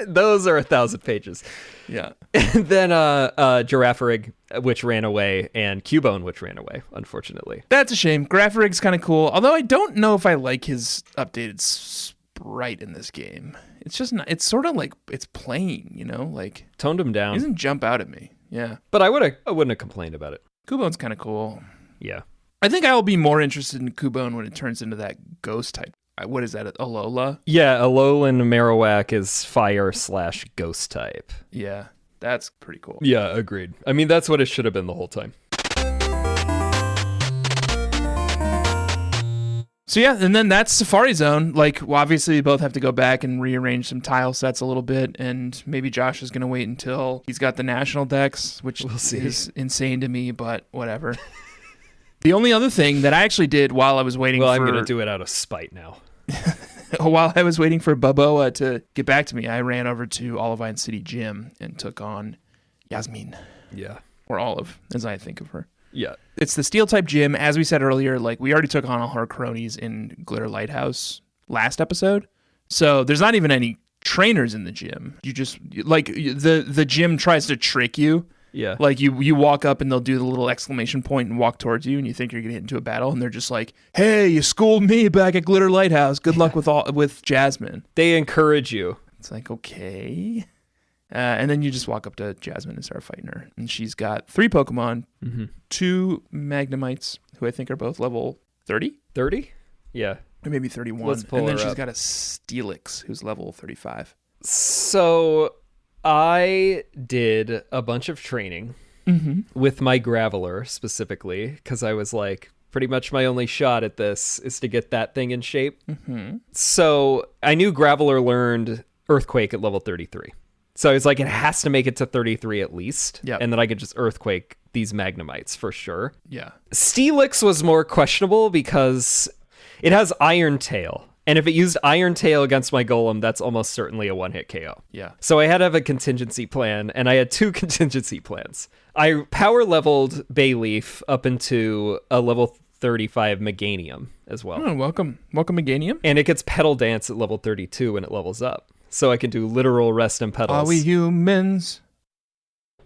Those are 1,000 pages. Yeah. And then Girafarig, which ran away, and Cubone, which ran away, unfortunately. That's a shame. Grapharig's kind of cool, although I don't know if I like his updated sprite in this game. It's just not, it's sort of like it's plain, you know, like toned him down. He doesn't jump out at me. Yeah. But I wouldn't have complained about it. Kubone's kind of cool. Yeah. I think I will be more interested in Cubone when it turns into that ghost type. What is that, Alola? Yeah, Alolan Marowak is fire/ghost type. Yeah, that's pretty cool. Yeah, agreed. I mean, that's what it should have been the whole time. So yeah, and then that's Safari Zone. Like, well, obviously we both have to go back and rearrange some tile sets a little bit, and maybe Josh is going to wait until he's got the national decks, which is insane to me, but whatever. The only other thing that I actually did while I was waiting I'm going to do it out of spite now. while I was waiting for Baboa to get back to me, I ran over to Olivine City Gym and took on Jasmine. Yeah. Or Olive, as I think of her. Yeah. It's the steel type gym. As we said earlier, like we already took on all her cronies in Glitter Lighthouse last episode. So there's not even any trainers in the gym. You just like the gym tries to trick you. Yeah. Like you walk up and they'll do the little exclamation point and walk towards you and you think you're gonna get into a battle and they're just like, "Hey, you schooled me back at Glitter Lighthouse. Good luck with Jasmine." They encourage you. It's like, okay. And then you just walk up to Jasmine and start fighting her. And she's got 3 Pokemon, 2 Magnemites, who I think are both level 30? 30? Yeah. Or maybe 31. Let's pull and then her she's up. got a Steelix, who's level 35. So I did a bunch of training with my Graveler specifically, because I was like, pretty much my only shot at this is to get that thing in shape. So I knew Graveler learned Earthquake at level 33. So I was like, it has to make it to 33 at least. Yep. And then I could just Earthquake these Magnemites for sure. Yeah. Steelix was more questionable because it has Iron Tail. And if it used Iron Tail against my Golem, that's almost certainly a one-hit KO. Yeah. So I had to have a contingency plan, and I had 2 contingency plans. I power leveled Bayleaf up into a level 35 Meganium as well. Oh, welcome. Welcome, Meganium. And it gets Petal Dance at level 32 when it levels up. So I can do literal rest and petals. Are we humans?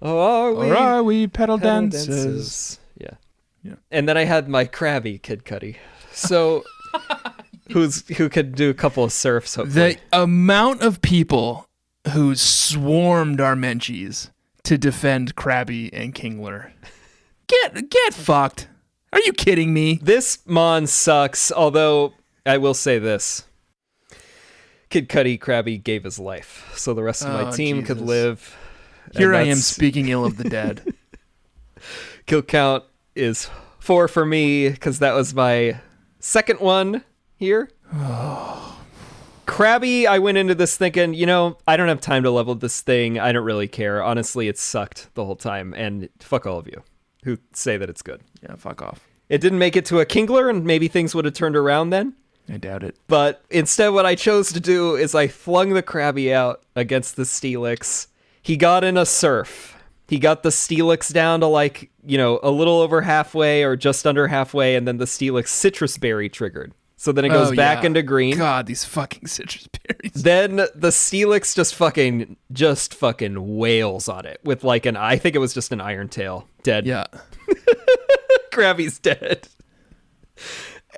Oh, are we? Or are we pedal Petal dancers? Yeah. Yeah. And then I had my Krabby Kid Cudi. So who could do a couple of surfs, hopefully. The amount of people who swarmed our Menchies to defend Krabby and Kingler. Get fucked. Are you kidding me? This Mon sucks, although I will say this. Kid Cudi Krabby gave his life, so the rest of my team could live. Here I am speaking ill of the dead. Kill count is 4 for me, because that was my second one here. Krabby, I went into this thinking, I don't have time to level this thing. I don't really care. Honestly, it sucked the whole time, and fuck all of you who say that it's good. Yeah, fuck off. It didn't make it to a Kingler, and maybe things would have turned around then. I doubt it. But instead, what I chose to do is I flung the Krabby out against the Steelix. He got in a surf. He got the Steelix down to a little over halfway or just under halfway, and then the Steelix Citrus Berry triggered. So then it goes back into green. God, these fucking citrus berries. Then the Steelix just fucking wails on it with I think it was just an Iron Tail. Dead. Yeah. Krabby's dead.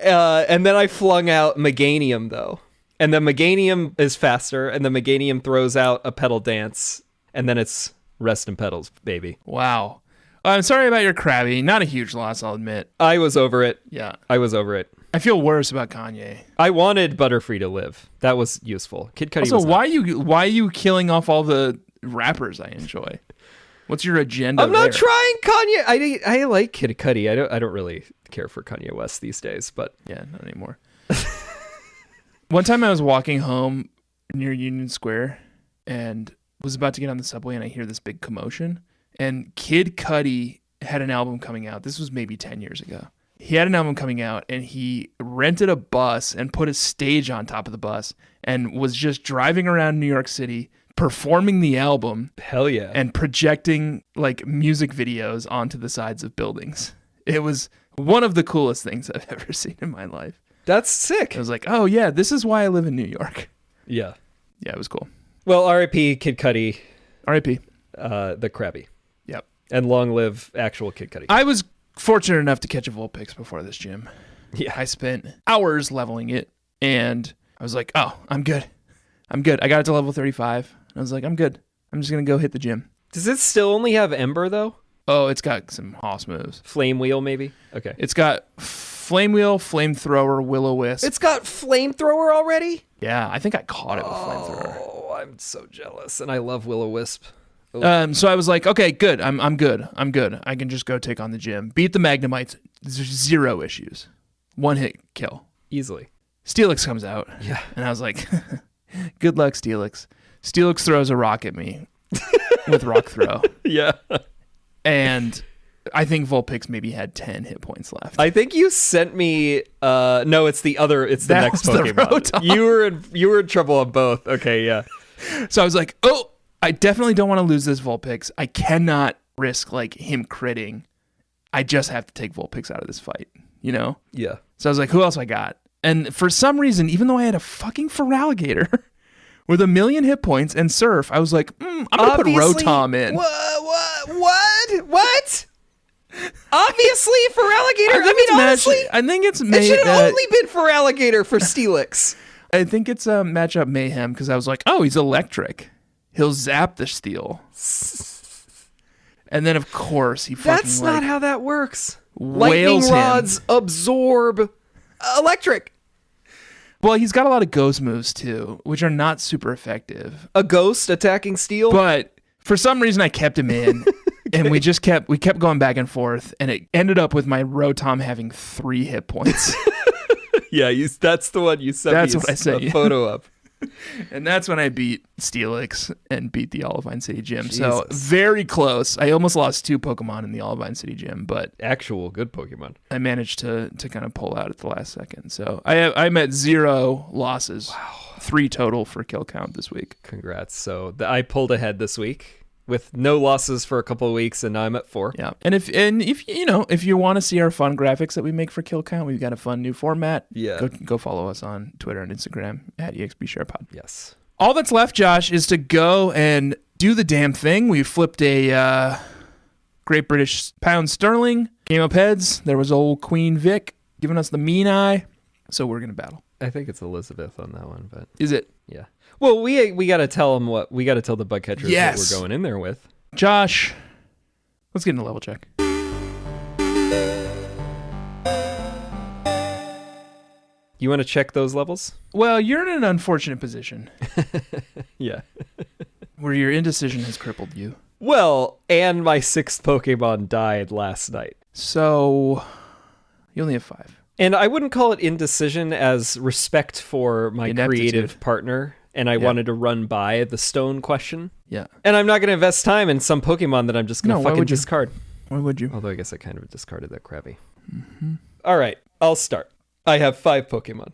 And then I flung out Meganium, though. And then Meganium is faster, and then Meganium throws out a Petal Dance, and then it's Rest and Petals, baby. Wow. I'm sorry about your Krabby. Not a huge loss, I'll admit. I was over it. Yeah. I was over it. I feel worse about Kanye. I wanted Butterfree to live. That was useful. Kid Cudi Also, was why are you killing off all the rappers I enjoy? What's your agenda? I'm not there? trying Kanye. I like Kid Cudi. I don't really care for Kanye West these days, but yeah, not anymore. One time I was walking home near Union Square and was about to get on the subway, and I hear this big commotion. And Kid Cudi had an album coming out. This was maybe 10 years ago. He had an album coming out, and he rented a bus and put a stage on top of the bus and was just driving around New York City performing the album. Hell yeah. And projecting music videos onto the sides of buildings. It was one of the coolest things I've ever seen in my life. That's sick. I was like, oh yeah, this is why I live in New York. Yeah. Yeah, it was cool. Well, R.I.P. Kid Cudi. R.I.P. The Krabby. Yep. And long live actual Kid Cudi. I was fortunate enough to catch a Vulpix before this gym. Yeah. I spent hours leveling it, and I was like, oh, I'm good. I got it to level 35. I was like, I'm good. I'm just going to go hit the gym. Does it still only have Ember, though? Oh, it's got some hoss moves. Flame Wheel, maybe? Okay. It's got Flame Wheel, Flamethrower, Will-O-Wisp. It's got Flamethrower already? Yeah, I think I caught it with Flamethrower. Oh, I'm so jealous, and I love Will-O-Wisp. So I was like, okay, good. I'm good. I can just go take on the gym. Beat the Magnemites. Zero issues. One hit kill. Easily. Steelix comes out. Yeah. And I was like, good luck, Steelix. Steelix throws a rock at me with Rock Throw. Yeah. And I think Vulpix maybe had 10 hit points left. I think you sent me. No, it's the next Pokemon. You were in trouble on both. Okay, yeah. So I was like, oh, I definitely don't want to lose this Vulpix. I cannot risk like him critting. I just have to take Vulpix out of this fight, you know? Yeah. So I was like, who else I got? And for some reason, even though I had a fucking Feraligatr with 1 million hit points and Surf, I was like, I'm going to put Rotom in. What? Obviously, Feraligatr. Honestly, I think it's it should have only been Feraligatr for Steelix. I think it's a matchup Mayhem because I was like, oh, he's electric. He'll zap the Steel. And then, of course, he fucking That's not how that works. Lightning rods absorb electric. Well, he's got a lot of ghost moves, too, which are not super effective. A ghost attacking Steel? But for some reason, I kept him in. Okay. And we kept going back and forth. And it ended up with my Rotom having 3 hit points. Yeah, that's the one you sent me a photo of. And that's when I beat Steelix and beat the Olivine City Gym. Jesus. So very close. I almost lost 2 Pokemon in the Olivine City Gym, but actual good Pokemon. I managed to kind of pull out at the last second. So I'm at 0 losses. Wow. 3 total for kill count this week. Congrats. So I pulled ahead this week with no losses for a couple of weeks, and now I'm at 4. Yeah, and if you want to see our fun graphics that we make for kill count, we've got a fun new format. Yeah, go follow us on Twitter and Instagram at EXPSharePod. Yes. All that's left, Josh, is to go and do the damn thing. We flipped a Great British Pound Sterling. Came up heads. There was old Queen Vic giving us the mean eye. So we're gonna battle. I think it's Elizabeth on that one, but is it? Yeah. Well, we got to tell them what to tell the bug catchers what we're going in there with. Josh, let's get into level check. You want to check those levels? Well, you're in an unfortunate position. Yeah. Where your indecision has crippled you. Well, and my 6th Pokemon died last night. So you only have 5. And I wouldn't call it indecision as respect for my creative partner. And I wanted to run by the stone question. Yeah. And I'm not going to invest time in some Pokemon that I'm just going to fucking discard. Why would you? Although I guess I kind of discarded that Krabby. Mm-hmm. All right, I'll start. I have 5 Pokemon.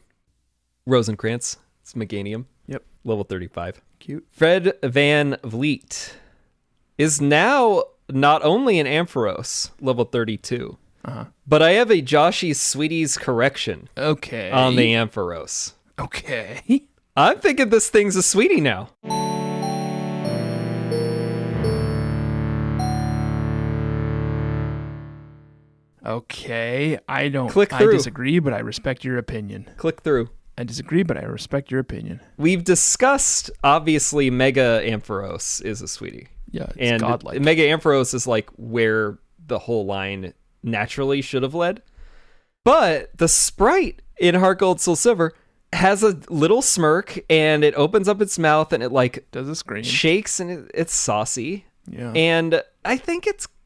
Rosencrantz. It's Meganium. Yep. Level 35. Cute. Fred Van Vliet is now not only an Ampharos, level 32, but I have a Joshy's Sweeties correction on the Ampharos. Okay. I'm thinking this thing's a sweetie now. Okay. I disagree, but I respect your opinion. Click through. I disagree, but I respect your opinion. We've discussed, obviously, Mega Ampharos is a sweetie. Yeah, it's godlike. Mega Ampharos is like where the whole line naturally should have led. But the sprite in Heart Gold Soul Silver has a little smirk, and it opens up its mouth, and it like does a scream, shakes, and it's saucy. Yeah, and I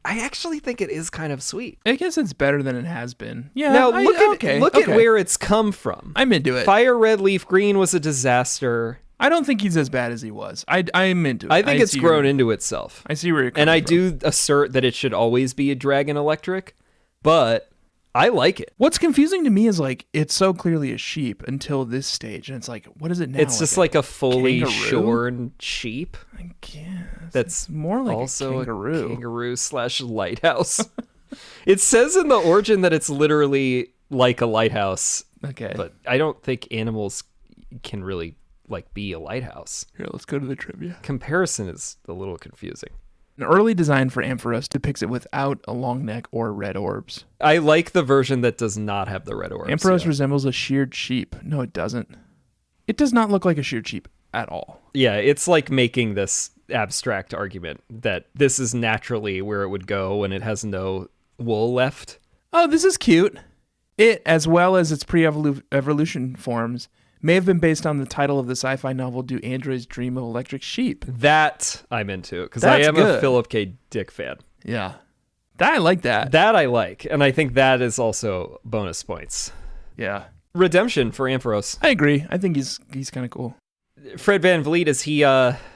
actually think it is kind of sweet. I guess it's better than it has been. Yeah. Now look at where it's come from. I'm into it. Fire Red Leaf Green was a disaster. I don't think he's as bad as he was. I'm into it. I think it's grown into itself. I see where you're coming from. And I do do assert that it should always be a Dragon Electric, but I like it. What's confusing to me is like it's so clearly a sheep until this stage, and it's like, what is it now? It's just like a fully shorn sheep. I guess that's more like also a kangaroo / lighthouse. It says in the origin that it's literally like a lighthouse. Okay, but I don't think animals can really like be a lighthouse. Here, let's go to the trivia. Comparison is a little confusing. An early design for Ampharos depicts it without a long neck or red orbs. I like the version that does not have the red orbs. Ampharos resembles a sheared sheep. No, it doesn't. It does not look like a sheared sheep at all. Yeah, it's like making this abstract argument that this is naturally where it would go when it has no wool left. Oh, this is cute. It, as well as its pre-evolution forms, may have been based on the title of the sci-fi novel Do Androids Dream of Electric Sheep? That I'm into, because I am a Philip K. Dick fan. Yeah. I like that. That I like, and I think that is also bonus points. Yeah. Redemption for Ampharos. I agree. I think he's kind of cool. Fred VanVleet, is he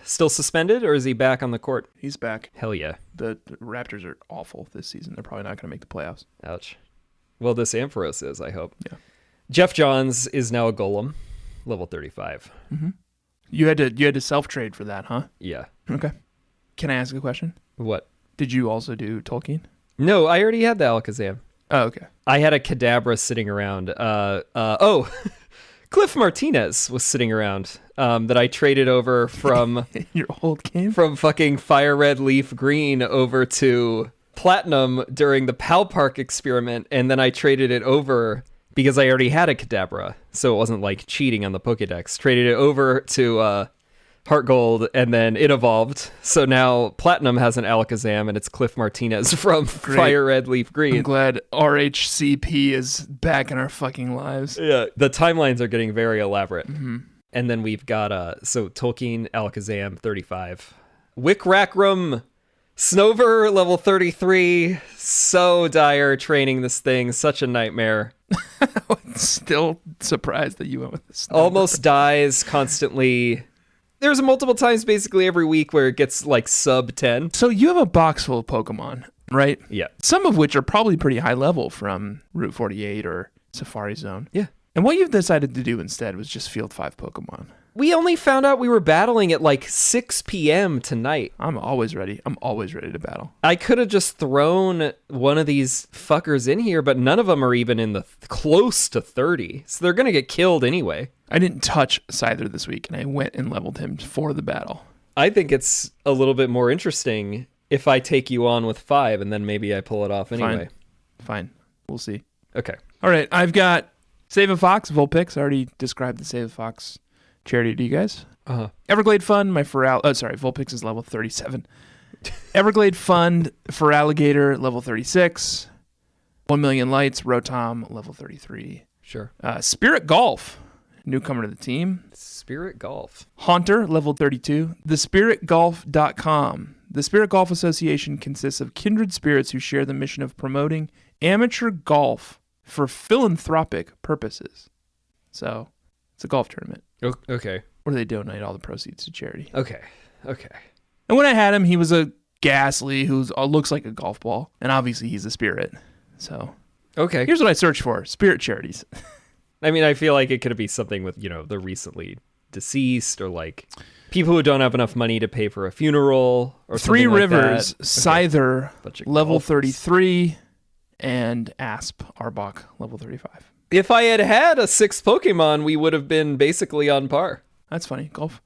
still suspended or is he back on the court? He's back. Hell yeah. The Raptors are awful this season. They're probably not going to make the playoffs. Ouch. Well, this Ampharos is, I hope. Yeah. Jeff Johns is now a golem, level 35. Mm-hmm. You had to self-trade for that, huh? Yeah. Okay. Can I ask a question? What? Did you also do Tolkien? No, I already had the Alakazam. Oh, okay. I had a Kadabra sitting around. Cliff Martinez was sitting around that I traded over from your old game? From fucking Fire Red Leaf Green over to Platinum during the Pal Park experiment, and then I traded it over because I already had a Kadabra, so it wasn't like cheating on the Pokedex. Traded it over to Heart Gold, and then it evolved. So now Platinum has an Alakazam, and it's Cliff Martinez from Fire Red Leaf Green. I'm glad RHCP is back in our fucking lives. Yeah, the timelines are getting very elaborate. Mm-hmm. And then we've got Tolkien, Alakazam, 35. Wickrackram, Snover, level 33. So dire training this thing. Such a nightmare. I'm still surprised that you went with this. Almost dies constantly. There's multiple times basically every week where it gets like sub 10. So you have a box full of Pokemon, right? Yeah. Some of which are probably pretty high level from Route 48 or Safari Zone. Yeah. And what you've decided to do instead was just field 5 Pokemon. We only found out we were battling at like 6 p.m. tonight. I'm always ready. I'm always ready to battle. I could have just thrown one of these fuckers in here, but none of them are even in the close to 30. So they're going to get killed anyway. I didn't touch Scyther this week, and I went and leveled him for the battle. I think it's a little bit more interesting if I take you on with 5, and then maybe I pull it off anyway. Fine. We'll see. Okay. All right. I've got Save a Fox, Vulpix. I already described the Save a Fox charity to you guys. Uh-huh. Everglade Fund, Vulpix is level 37. Everglade Fund for Alligator, level 36. 1 Million Lights, Rotom, level 33. Sure. Spirit Golf, newcomer to the team. Spirit Golf. Haunter, level 32. TheSpiritGolf.com. The Spirit Golf Association consists of kindred spirits who share the mission of promoting amateur golf for philanthropic purposes. So, it's a golf tournament. Okay. Where they donate all the proceeds to charity. Okay. And when I had him, he was a Ghastly who looks like a golf ball. And obviously, he's a spirit. So, okay. Here's what I searched for. Spirit charities. I mean, I feel like it could be something with, the recently deceased or like people who don't have enough money to pay for a funeral or Three something Rivers, like that. Scyther, Okay. level 33, and Asp, Arbok, level 35. If I had had a 6th Pokemon, we would have been basically on par. That's funny. Golf.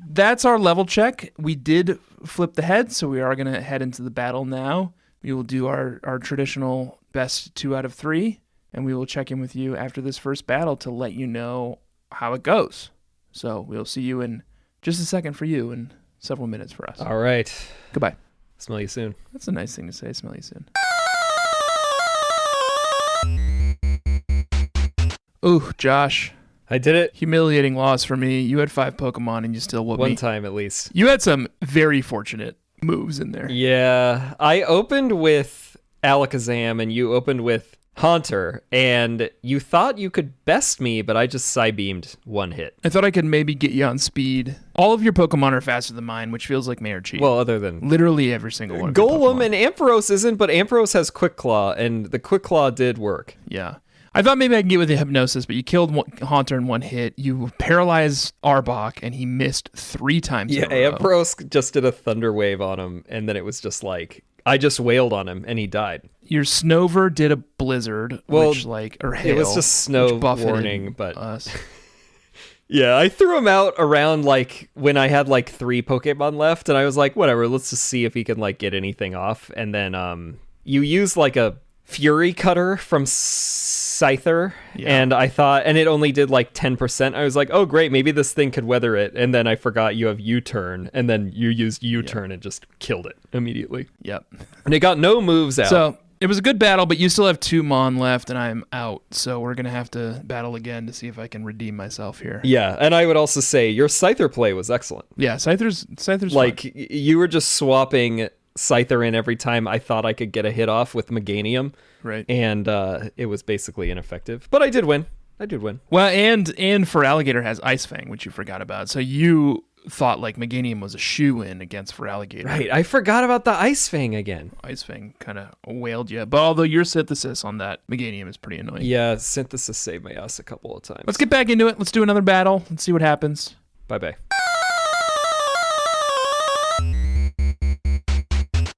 That's our level check. We did flip the head, so we are going to head into the battle now. We will do our traditional best 2 out of 3, and we will check in with you after this first battle to let you know how it goes. So we'll see you in just a second for you and several minutes for us. All right. Goodbye. Smell you soon. That's a nice thing to say. Smell you soon. Ooh, Josh. I did it. Humiliating loss for me. You had 5 Pokemon and you still whooped me. One time at least. You had some very fortunate moves in there. Yeah. I opened with Alakazam and you opened with Haunter, and you thought you could best me, but I just Psybeamed 1 hit. I thought I could maybe get you on speed. All of your Pokemon are faster than mine, which feels like Mayor Cheat. Well, other than literally every single one of your Golem Pokemon. and Ampharos isn't, but Ampharos has Quick Claw, and the Quick Claw did work. Yeah. I thought maybe I could get with the Hypnosis, but you killed Haunter in 1 hit. You paralyzed Arbok, and he missed 3 times in a row. Ampharos just did a Thunder Wave on him, and then it was just like, I just wailed on him, and he died. Your Snover did a Blizzard, or hail. It was just snow buffeted warning, but us. Yeah, I threw him out around like when I had like 3 Pokemon left, and I was like, whatever, let's just see if he can like get anything off. And then you use like a Fury Cutter from Scyther, and I thought, and it only did like 10%. I was like, oh great, maybe this thing could weather it. And then I forgot you have U-turn, and then you used U-turn and just killed it immediately. Yep. And it got no moves out. So it was a good battle, but you still have 2 Mon left, and I'm out. So we're going to have to battle again to see if I can redeem myself here. Yeah, and I would also say your Scyther play was excellent. Yeah, Scyther's like fun. You were just swapping Scyther in every time I thought I could get a hit off with Meganium. Right. And it was basically ineffective. But I did win. I did win. Well, and for Alligator has Ice Fang, which you forgot about. So you thought like Meganium was a shoe-in against for Alligator. Right, I forgot about the Ice Fang again. Ice Fang kind of wailed you. But although your synthesis on that Meganium is pretty annoying. Yeah, synthesis saved my ass a couple of times. Let's get back into it. Let's do another battle. Let's see what happens. Bye-bye.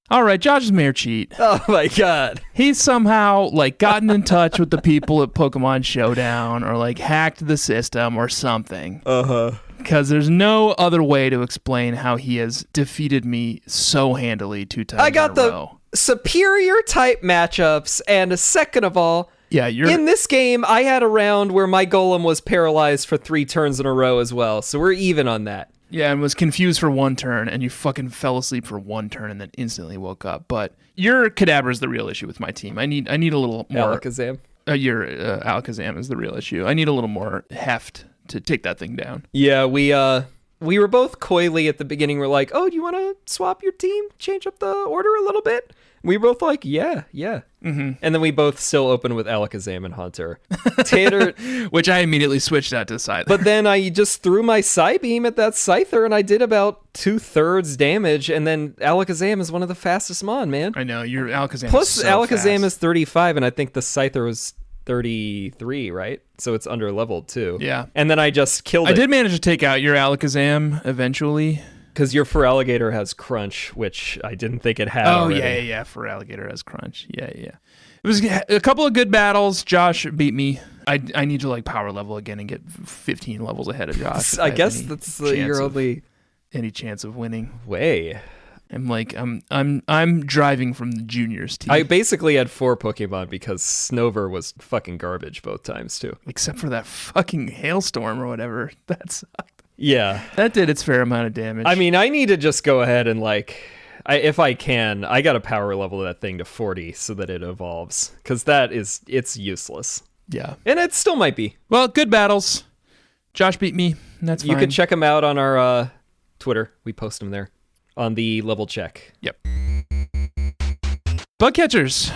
All right, Josh's Mayor Cheat. Oh my god. He's somehow like gotten in touch with the people at Pokemon Showdown or like hacked the system or something. Uh-huh. Because there's no other way to explain how he has defeated me so handily 2 times I got in a the row. superior type matchups, and second of all, Yeah, you're in this game, I had a round where my Golem was paralyzed for 3 turns in a row as well, so we're even on that. Yeah, and was confused for 1 turn, and you fucking fell asleep for 1 turn and then instantly woke up. But your Kadabra is the real issue with my team. I need a little more. Alakazam. Your Alakazam is the real issue. I need a little more heft to take that thing down. Yeah, we were both coyly at the beginning. We're like, oh, do you want to swap your team? Change up the order a little bit? We were both like, yeah. Mm-hmm. And then we both still opened with Alakazam and Hunter. Tater, which I immediately switched out to Scyther. But then I just threw my Psybeam at that Scyther, and I did about 2/3 damage, and then Alakazam is one of the fastest Mon, man. I know, your Alakazam Plus, is so Alakazam fast. is 35, and I think the Scyther was 33, right? So it's under leveled too. Yeah. And then I just killed it. I did manage to take out your Alakazam eventually. Because your Feraligatr has Crunch, which I didn't think it had Oh, already. yeah. For Alligator has Crunch. Yeah. It was a couple of good battles. Josh beat me. I need to like power level again and get 15 levels ahead of Josh. if I have guess any that's chance your of- only any chance of winning. way. I'm driving from the juniors team. I basically had 4 Pokemon because Snover was fucking garbage both times too. Except for that fucking hailstorm or whatever. That sucked. Yeah. That did its fair amount of damage. I mean, I need to just go ahead and if I can, I got to power level that thing to 40 so that it evolves. Because it's useless. yeah. And it still might be. Well, good battles. Josh beat me. And that's fine. You can check them out on our Twitter. We post them there on the level check. Yep. Bug catchers.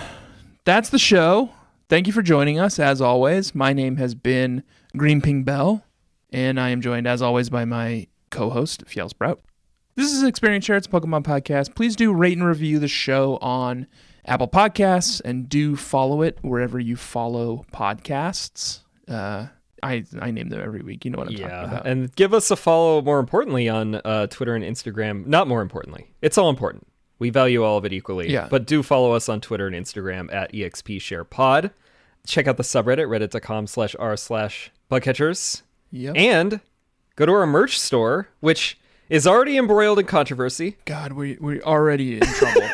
That's the show. Thank you for joining us, as always. My name has been Green Ping Bell, and I am joined, as always, by my co-host, Fjell Sprout. This is Experience Share. It's a Pokemon podcast. Please do rate and review the show on Apple Podcasts, and do follow it wherever you follow podcasts. I name them every week. You know what I'm talking about. And give us a follow, more importantly, on Twitter and Instagram. Not more importantly. It's all important. We value all of it equally. Yeah. But do follow us on Twitter and Instagram at EXPSharePod. Check out the subreddit, reddit.com/r/bugcatchers. Yep. And go to our merch store, which is already embroiled in controversy. God, we're already in trouble.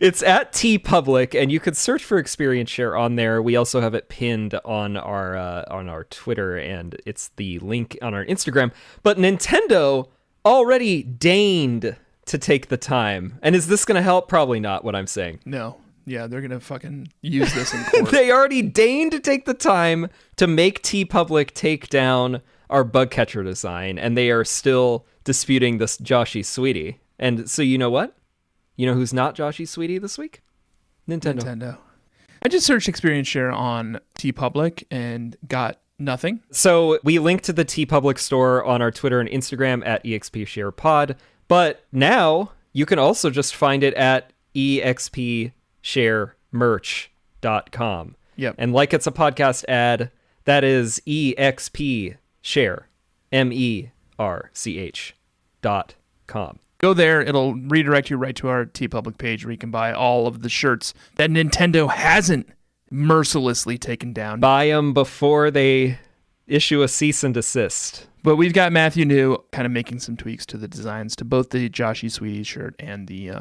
It's at TeePublic, and you could search for Experience Share on there. We also have it pinned on our Twitter, and it's the link on our Instagram. But Nintendo already deigned to take the time. And is this going to help? Probably not, what I'm saying. No. Yeah, they're going to fucking use this in court. They already deigned to take the time to make TeePublic take down our bug catcher design, and they are still disputing this Joshy Sweetie. And so you know what? You know who's not Joshy Sweetie this week? Nintendo. I just searched Experience Share on TeePublic and got nothing. So we link to the TeePublic store on our Twitter and Instagram at EXPSharePod. But now you can also just find it at expsharemerch.com. Yep. And like it's a podcast ad, that is EXPShare, MERCH.com. Go there. It'll redirect you right to our TeePublic page where you can buy all of the shirts that Nintendo hasn't mercilessly taken down. Buy them before they issue a cease and desist. But we've got Matthew New kind of making some tweaks to the designs to both the Joshy Sweetie shirt and the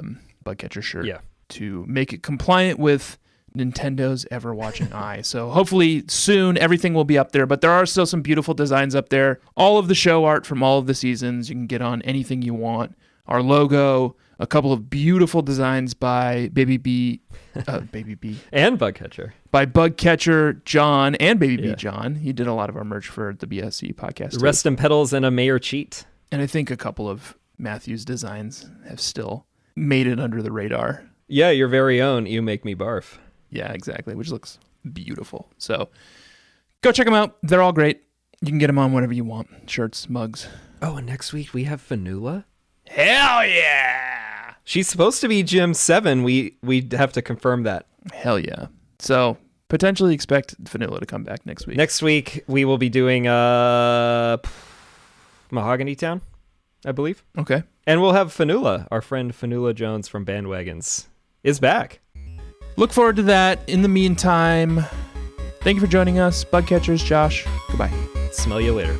Bugcatcher shirt to make it compliant with Nintendo's ever-watching eye. So hopefully soon everything will be up there, but there are still some beautiful designs up there. All of the show art from all of the seasons. You can get on anything you want. Our logo, a couple of beautiful designs by Baby B. And Bugcatcher. By Bugcatcher John and Baby B John. He did a lot of our merch for the BSC podcast. too. Rest in Petals and a Mayor Cheat. And I think a couple of Matthew's designs have still made it under the radar. Yeah, your very own You Make Me Barf. Yeah, exactly, which looks beautiful. So Go check them out. They're all great. You can get them on whatever you want. Shirts, mugs. Oh, and next week we have Fanula? Hell yeah! She's supposed to be Gym 7. We have to confirm that. Hell yeah. So, potentially expect Vanilla to come back next week. Next week, we will be doing Mahogany Town, I believe. Okay. And we'll have Fanula. Our friend Fanula Jones from Bandwagons is back. Look forward to that. In the meantime, thank you for joining us. Bug catchers, Josh. Goodbye. Smell you later.